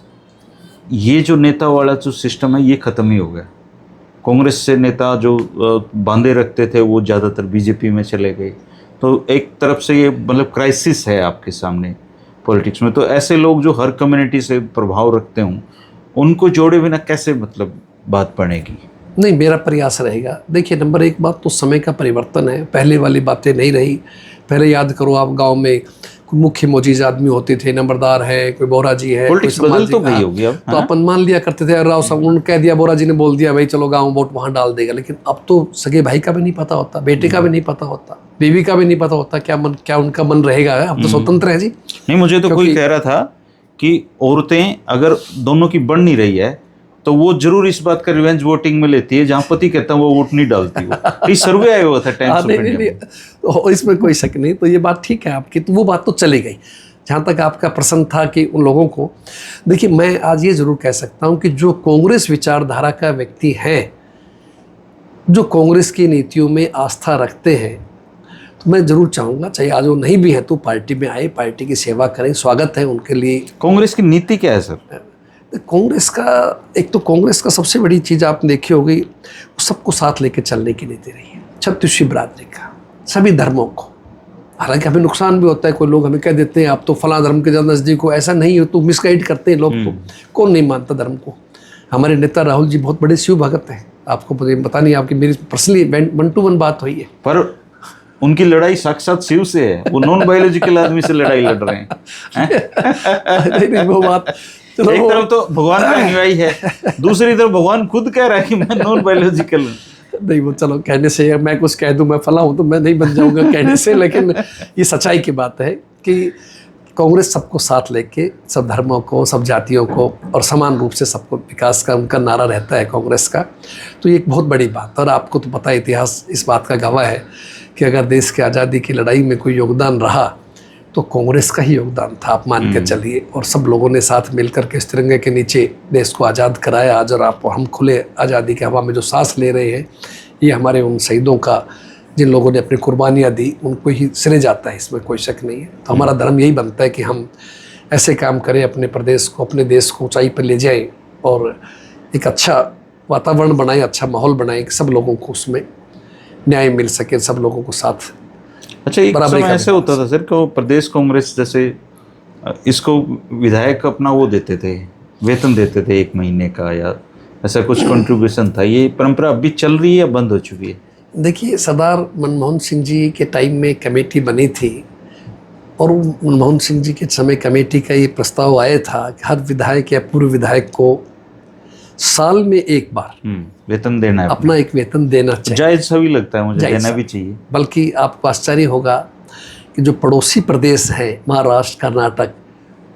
ये जो नेता वाला जो सिस्टम है ये ख़त्म ही हो गया। कांग्रेस से नेता जो बांधे रखते थे वो ज़्यादातर बीजेपी में चले गए। तो एक तरफ से ये मतलब क्राइसिस है आपके सामने पॉलिटिक्स में। तो ऐसे लोग जो हर कम्युनिटी से प्रभाव रखते हों, उनको जोड़े बिना कैसे मतलब बात बनेगी? नहीं, मेरा प्रयास रहेगा। देखिए, नंबर 1 बात तो समय का परिवर्तन है, पहले वाली बातें नहीं रही। पहले याद करो आप, गांव में कोई मुख्य मोजीज आदमी होते थे, नंबरदार है, कोई बोरा जी है, कोई बदल तो गई होगी अब, तो अपन मान लिया करते थे, राव साहब उन्होंने कह दिया, बोरा जी ने बोल दिया, भाई चलो गांव वोट वहां डाल देगा। लेकिन अब तो सगे भाई का भी नहीं पता होता, बेटे का भी नहीं पता होता, बीवी का भी नहीं पता होता क्या उनका मन रहेगा। अब तो स्वतंत्र है जी। नहीं, मुझे तो कोई कह रहा था कि औरतें अगर दोनों की बन नहीं रही है तो वो जरूर इस बात का रिवेंज वोटिंग में लेती है, जहां पति कहता है वो वोट नहीं डालती। वो सर्वे आया हुआ था टाइम्स ऑफ इंडिया में। इसमें कोई शक नहीं। तो ये बात ठीक है आपकी, तो वो बात तो चली गई। जहाँ तक आपका प्रश्न था कि उन लोगों को, देखिए मैं आज ये ज़रूर कह सकता हूँ कि जो कांग्रेस विचारधारा का व्यक्ति है, जो कांग्रेस की नीतियों में आस्था रखते हैं, तो मैं ज़रूर चाहूँगा, चाहे आज वो नहीं भी है तो पार्टी में आए, पार्टी की सेवा करें, स्वागत है उनके लिए। कांग्रेस की नीति क्या है सर? कांग्रेस का एक तो कांग्रेस का सबसे बड़ी चीज़ आपने देखी होगी, सबको साथ लेके चलने की नीति रही है, छत्तीसवीं बिरादरी का, सभी धर्मों को। हालांकि हमें नुकसान भी होता है, कोई लोग हमें कह देते हैं आप तो फलां धर्म के ज़्यादा नज़दीक हो, ऐसा नहीं हो, तो मिसगाइड करते हैं लोग। तो कौन नहीं मानता धर्म को? हमारे नेता राहुल जी बहुत बड़े शिव भगत हैं, आपको पता नहीं, आपकी मेरी पर्सनली 1-to-1 बात हुई है। पर उनकी लड़ाई साक्षात शिव से है, वो नॉन बायोलॉजिकल आदमी से लड़ाई लड़ रहे हैं। नहीं, वो बात एक तरफ तो भगवान का अनुयायी है, दूसरी तरफ भगवान खुद कह रहा है कि मैं नॉन बायोलॉजिकल हूँ। नहीं वो चलो कहने से, मैं कुछ कह दूं मैं फला हूं तो मैं नहीं बन जाऊंगा कहने से, लेकिन ये सच्चाई की बात है कि कांग्रेस सबको साथ लेके, सब धर्मों को, सब जातियों को और समान रूप से सबको विकास का उनका नारा रहता है कांग्रेस का। तो ये एक बहुत बड़ी बात, और आपको तो पता है इतिहास इस बात का गवाह है कि अगर देश की आज़ादी की लड़ाई में कोई योगदान रहा तो कांग्रेस का ही योगदान था, आप मान के चलिए। और सब लोगों ने साथ मिलकर के इस तिरंगे के नीचे देश को आज़ाद कराया आज, और आप हम खुले आज़ादी की हवा में जो सांस ले रहे हैं, ये हमारे उन शहीदों का, जिन लोगों ने अपनी कुर्बानियाँ दी, उनको ही सिरे जाता है, इसमें कोई शक नहीं है। तो हमारा धर्म यही बनता है कि हम ऐसे काम करें, अपने प्रदेश को, अपने देश को ऊंचाई पर ले जाएं और एक अच्छा वातावरण बनाएं, अच्छा माहौल बनाएं कि सब लोगों को उसमें न्याय मिल सके, सब लोगों को साथ। अच्छा, एक समय ऐसे होता था सर कि वो प्रदेश कांग्रेस जैसे इसको विधायक अपना वो देते थे, वेतन देते थे 1 महीने का, या ऐसा कुछ कंट्रीब्यूशन था। ये परंपरा अभी चल रही है या बंद हो चुकी है? देखिए, सरदार मनमोहन सिंह जी के टाइम में कमेटी बनी थी, और मनमोहन सिंह जी के समय कमेटी का ये प्रस्ताव आया था कि हर विधायक या पूर्व विधायक को साल में एक बार वेतन देना है, अपना एक वेतन देना चाहिए। जायज सभी लगता है मुझे, देना भी चाहिए। बल्कि आपको आश्चर्य होगा कि जो पड़ोसी प्रदेश हैं, महाराष्ट्र, कर्नाटक,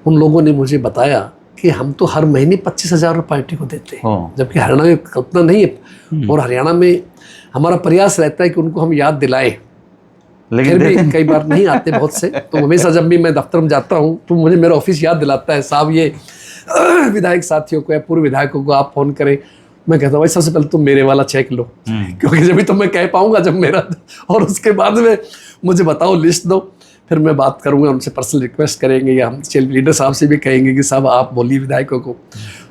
उन लोगों ने मुझे बताया कि हम तो हर महीने 25,000 रुपये पार्टी को देते हैं, जबकि हरियाणा में कल्पना नहीं है। और हरियाणा में हमारा प्रयास रहता है कि उनको हम याद दिलाएं, लेकिन भी कई बार नहीं आते बहुत से। तो हमेशा जब भी मैं दफ्तर में जाता हूँ तो मुझे मेरा ऑफिस याद दिलाता है, साहब ये विधायक साथियों को या पूर्व विधायकों को आप फोन करें। मैं कहता हूँ भाई सबसे पहले तुम मेरे वाला चेक लो, क्योंकि जब भी तो मैं कह पाऊंगा जब मेरा, और उसके बाद में मुझे बताओ, लिस्ट दो, फिर मैं बात करूंगा उनसे, पर्सनल रिक्वेस्ट करेंगे, या हम चीफ लीडर साहब से भी कहेंगे कि साहब आप बोलिए विधायकों को।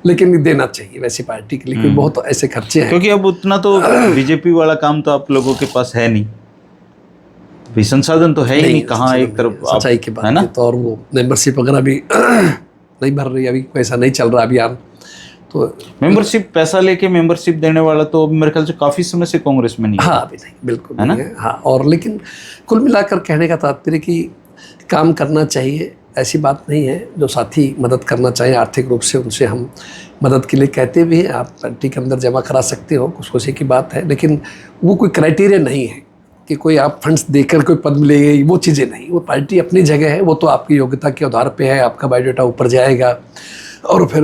लेकिन देना चाहिए वैसी पार्टी के लिए, क्योंकि बहुत ऐसे खर्चे हैं। क्योंकि अब उतना तो बीजेपी वाला काम तो आप लोगों के पास है नहीं, भी संसाधन तो है ही नहीं। कहाँ एक तरफ सच्चाई की बात है। तो और वो मेंबरशिप वगैरह भी नहीं भर रही, अभी ऐसा नहीं चल रहा अभियान। तो मेंबरशिप, पैसा लेके मेंबरशिप देने वाला तो मेरे ख्याल से काफी समय से कांग्रेस में नहीं है। हाँ, अभी नहीं, बिल्कुल नहीं है। हाँ, और लेकिन कुल मिलाकर कहने का तात्पर्य कि काम करना चाहिए, ऐसी बात नहीं है। जो साथी मदद करना चाहिए आर्थिक रूप से, उनसे हम मदद के लिए कहते भी हैं। आप पार्टी के अंदर जमा करा सकते हो, कुछ खुशी की बात है, लेकिन वो कोई क्राइटेरिया नहीं है कि कोई आप फंड्स देकर कोई पद मिलेगी, वो चीज़ें नहीं। वो पार्टी अपनी जगह है, वो तो आपकी योग्यता के आधार पे है। आपका बायोडाटा ऊपर जाएगा और फिर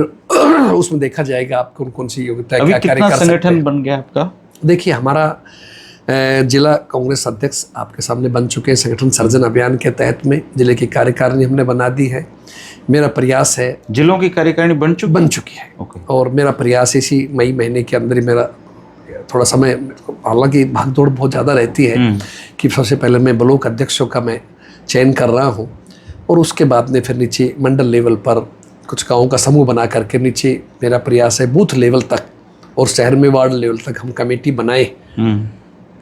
उसमें देखा जाएगा आप कौन कौन सी योग्यता है, क्या कार्य कर सकते हैं। संगठन बन गया आपका? देखिए, हमारा जिला कांग्रेस अध्यक्ष आपके सामने बन चुके हैं। संगठन सर्जन अभियान के तहत में जिले की कार्यकारिणी हमने बना दी है। मेरा प्रयास है, जिलों की कार्यकारिणी बन चुकी है। और मेरा प्रयास इसी मई महीने के अंदर ही, मेरा थोड़ा समय, हालांकि भागदौड़ बहुत ज़्यादा रहती है, कि सबसे पहले मैं ब्लॉक अध्यक्षों का मैं चयन कर रहा हूँ, और उसके बाद में फिर नीचे मंडल लेवल पर कुछ गाँव का समूह बना करके नीचे मेरा प्रयास है बूथ लेवल तक और शहर में वार्ड लेवल तक हम कमेटी बनाए,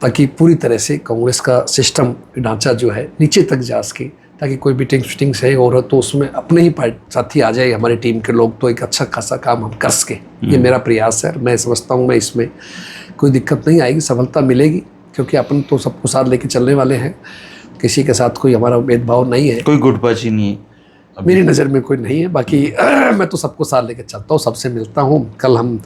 ताकि पूरी तरह से कांग्रेस का सिस्टम ढांचा जो है नीचे तक जा सके, ताकि कोई मीटिंग फिटिंग्स है और तो उसमें अपने ही साथी आ जाए, हमारी टीम के लोग, तो एक अच्छा खासा काम हम कर सके। ये मेरा प्रयास है। मैं समझता हूँ मैं इसमें कोई दिक्कत नहीं आएगी, सफलता मिलेगी, क्योंकि अपन तो सबको साथ लेके चलने वाले हैं। किसी के साथ कोई हमारा भेदभाव नहीं है, कोई गुटबाजी नहीं है मेरी नज़र में, कोई नहीं है। बाकी मैं तो सबको साथ लेके चलता हूँ, सबसे मिलता हूँ। कल हम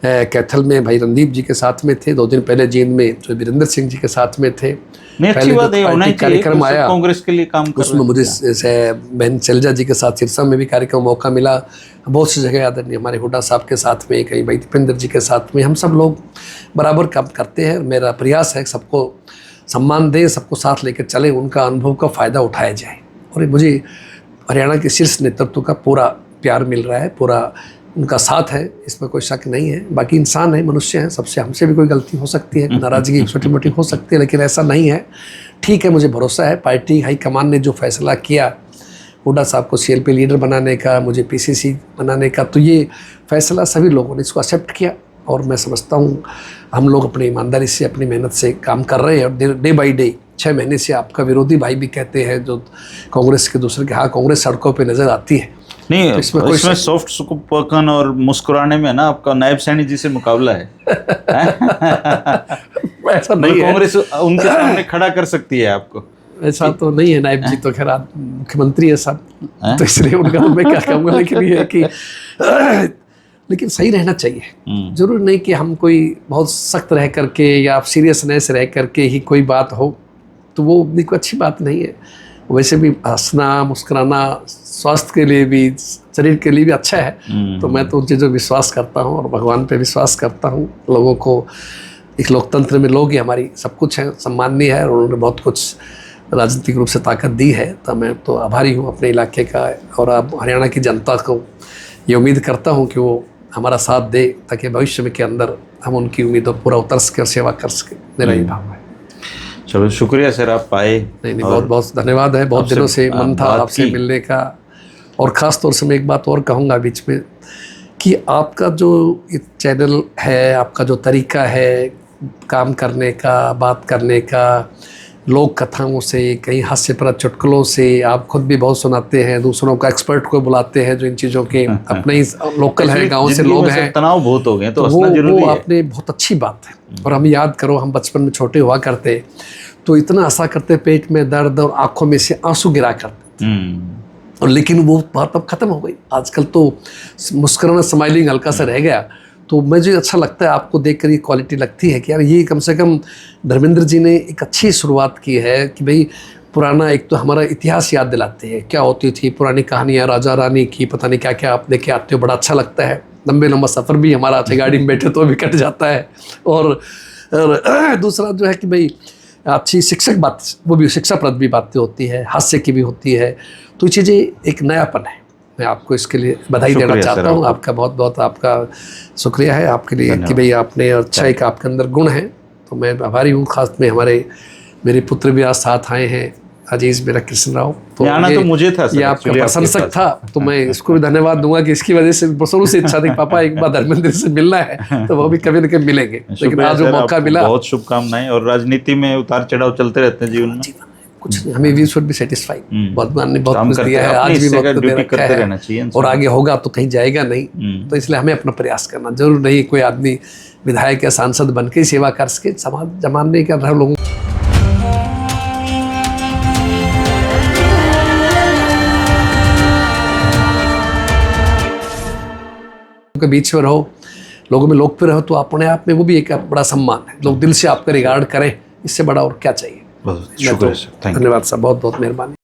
कैथल में भाई रणदीप जी के साथ में थे, 2 दिन पहले जींद में जो वीरेंद्र सिंह जी के साथ में थे। अच्छी बात है, होना चाहिए। कार्यक्रम आया कांग्रेस के लिए काम कर, उसमें मुझे बहन शैलजा जी के साथ सिरसा में भी कार्यक्रम मौका मिला। बहुत सी जगह आदरणीय हमारे हुड्डा साहब के साथ में, कहीं भाई दीपेंद्र जी के साथ में, हम सब लोग बराबर काम करते हैं। मेरा प्रयास है सबको सम्मान दें, सबको साथ लेकर चले, उनका अनुभव का फ़ायदा उठाया जाए। और मुझे हरियाणा के शीर्ष नेतृत्व का पूरा प्यार मिल रहा है, पूरा उनका साथ है, इसमें कोई शक नहीं है। बाकी इंसान है, मनुष्य हैं, सबसे हमसे भी कोई गलती हो सकती है, नाराज़गी छोटी मोटी हो सकती है, लेकिन ऐसा नहीं है। ठीक है, मुझे भरोसा है पार्टी हाईकमान ने जो फैसला किया हुड्डा साहब को CLP लीडर बनाने का, मुझे PCC बनाने का, तो ये फैसला सभी लोगों ने इसको एक्सेप्ट किया। और मैं समझता हूँ हम लोग अपनी ईमानदारी से, अपनी मेहनत से काम कर रहे हैं। और डे बाई डे 6 महीने से आपका विरोधी भाई भी कहते हैं जो कांग्रेस के दूसरे के, हाँ कांग्रेस सड़कों पे नजर आती है। नहीं, तो इसमें सॉफ्ट स्पोकन और मुस्कुराने में ना आपका नायब सैनी जी से मुकाबला है। ऐसा नहीं है, कांग्रेस उनके सामने खड़ा कर सकती है आपको। ऐसा तो नहीं है, नायब जी तो खैर मुख्यमंत्री है साहब, तो इसलिए उनका तो मैं क्या कहूँगा। लेकिन ये है कि लेकिन सही रहना चाहिए। जरूर नहीं कि हम कोई बहुत सख्त रह करके या सीरियसनेस रह करके ही कोई बात हो, तो वो भी कोई अच्छी बात नहीं है। वैसे भी हंसना मुस्कुराना स्वास्थ्य के लिए भी, शरीर के लिए भी अच्छा है। तो मैं तो उन चीज़ों पर विश्वास करता हूँ और भगवान पे विश्वास करता हूँ। लोगों को, एक लोकतंत्र में लोग ही हमारी सब कुछ है, सम्माननीय है, और उन्होंने बहुत कुछ राजनीतिक रूप से ताकत दी है। तो मैं तो आभारी हूँ अपने इलाके का, और अब हरियाणा की जनता को ये उम्मीद करता हूँ कि वो हमारा साथ दे, ताकि भविष्य में के अंदर हम उनकी उम्मीदों पूरा उतर सके और सेवा कर सके। मेरा ये भाव है। चलो शुक्रिया सर, आप आए। नहीं, बहुत बहुत धन्यवाद है। बहुत दिनों से मन था आपसे मिलने का। और ख़ास तौर से मैं एक बात और कहूँगा बीच में, कि आपका जो चैनल है, आपका जो तरीका है काम करने का, बात करने का, लोक कथाओं से, कहीं हास्यप्रद चुटकुलों से, आप खुद भी बहुत सुनाते हैं, दूसरों का एक्सपर्ट को बुलाते हैं जो इन चीज़ों के अपने ही लोकल हैं, गांव से लोग हैं, तनाव बहुत हो गए, तो वो आपने बहुत अच्छी बात है। और हम याद करो, हम बचपन में छोटे हुआ करते तो इतना हंसा करते, पेट में दर्द और आंखों में से आंसू गिरा करते, और लेकिन वो बात अब खत्म हो गई। आजकल तो मुस्कुराना, स्माइलिंग हल्का सा रह गया। तो मुझे अच्छा लगता है, आपको देखकर ये क्वालिटी लगती है कि यार ये कम से कम धर्मेंद्र जी ने एक अच्छी शुरुआत की है, कि भाई पुराना एक तो हमारा इतिहास याद दिलाते हैं, क्या होती थी पुरानी कहानियाँ राजा रानी की, पता नहीं क्या क्या आप लेके आते हो, बड़ा अच्छा लगता है। लंबा सफ़र भी हमारा अच्छे गाड़ी में बैठे तो भी कट जाता है। और दूसरा जो है कि भाई अच्छी शिक्षक बात, वो भी शिक्षाप्रद भी बातें होती है, हास्य की भी होती है। तो ये चीज़ें एक नयापन है। मैं आपको इसके लिए बधाई देना चाहता हूँ। आपका बहुत बहुत आपका शुक्रिया है आपके लिए कि भाई आपने अच्छा एक आपके अंदर गुण है। तो मैं आभारी हूँ। खास में मेरे पुत्र भी आज साथ आए हैं, अजीज मेरा कृष्ण राव। तो आना तो मुझे था, ये आपका प्रशंसक था, तो मैं इसको भी धन्यवाद दूंगा कि इसकी वजह से शुरू से इच्छा थी पापा एक बार धर्मेंद्र से मिलना है, तो वो भी कभी न कभी मिलेंगे। लेकिन आज वो मौका मिला। बहुत शुभकामनाएं। और राजनीति में उतार चढ़ाव चलते रहते हैं जीवन में, कुछ नहीं, हमें वी शुड बी सेटिस्फाइड। भगवान ने बहुत कुछ दिया है, आज भी वक्त दे रखा है, और आगे होगा तो कहीं जाएगा नहीं। तो इसलिए हमें अपना प्रयास करना जरूर नहीं। कोई आदमी विधायक या सांसद बन के सेवा कर सके, समाज जमाने कर रहे लोगों के बीच में रहो, लोगों में लोकप्रिय रहो, तो अपने आप में वो भी एक बड़ा सम्मान है। लोग दिल से आपका रिगार्ड करें, इससे बड़ा और क्या चाहिए। शुक्रिया सर, धन्यवाद सर, बहुत बहुत मेहरबानी।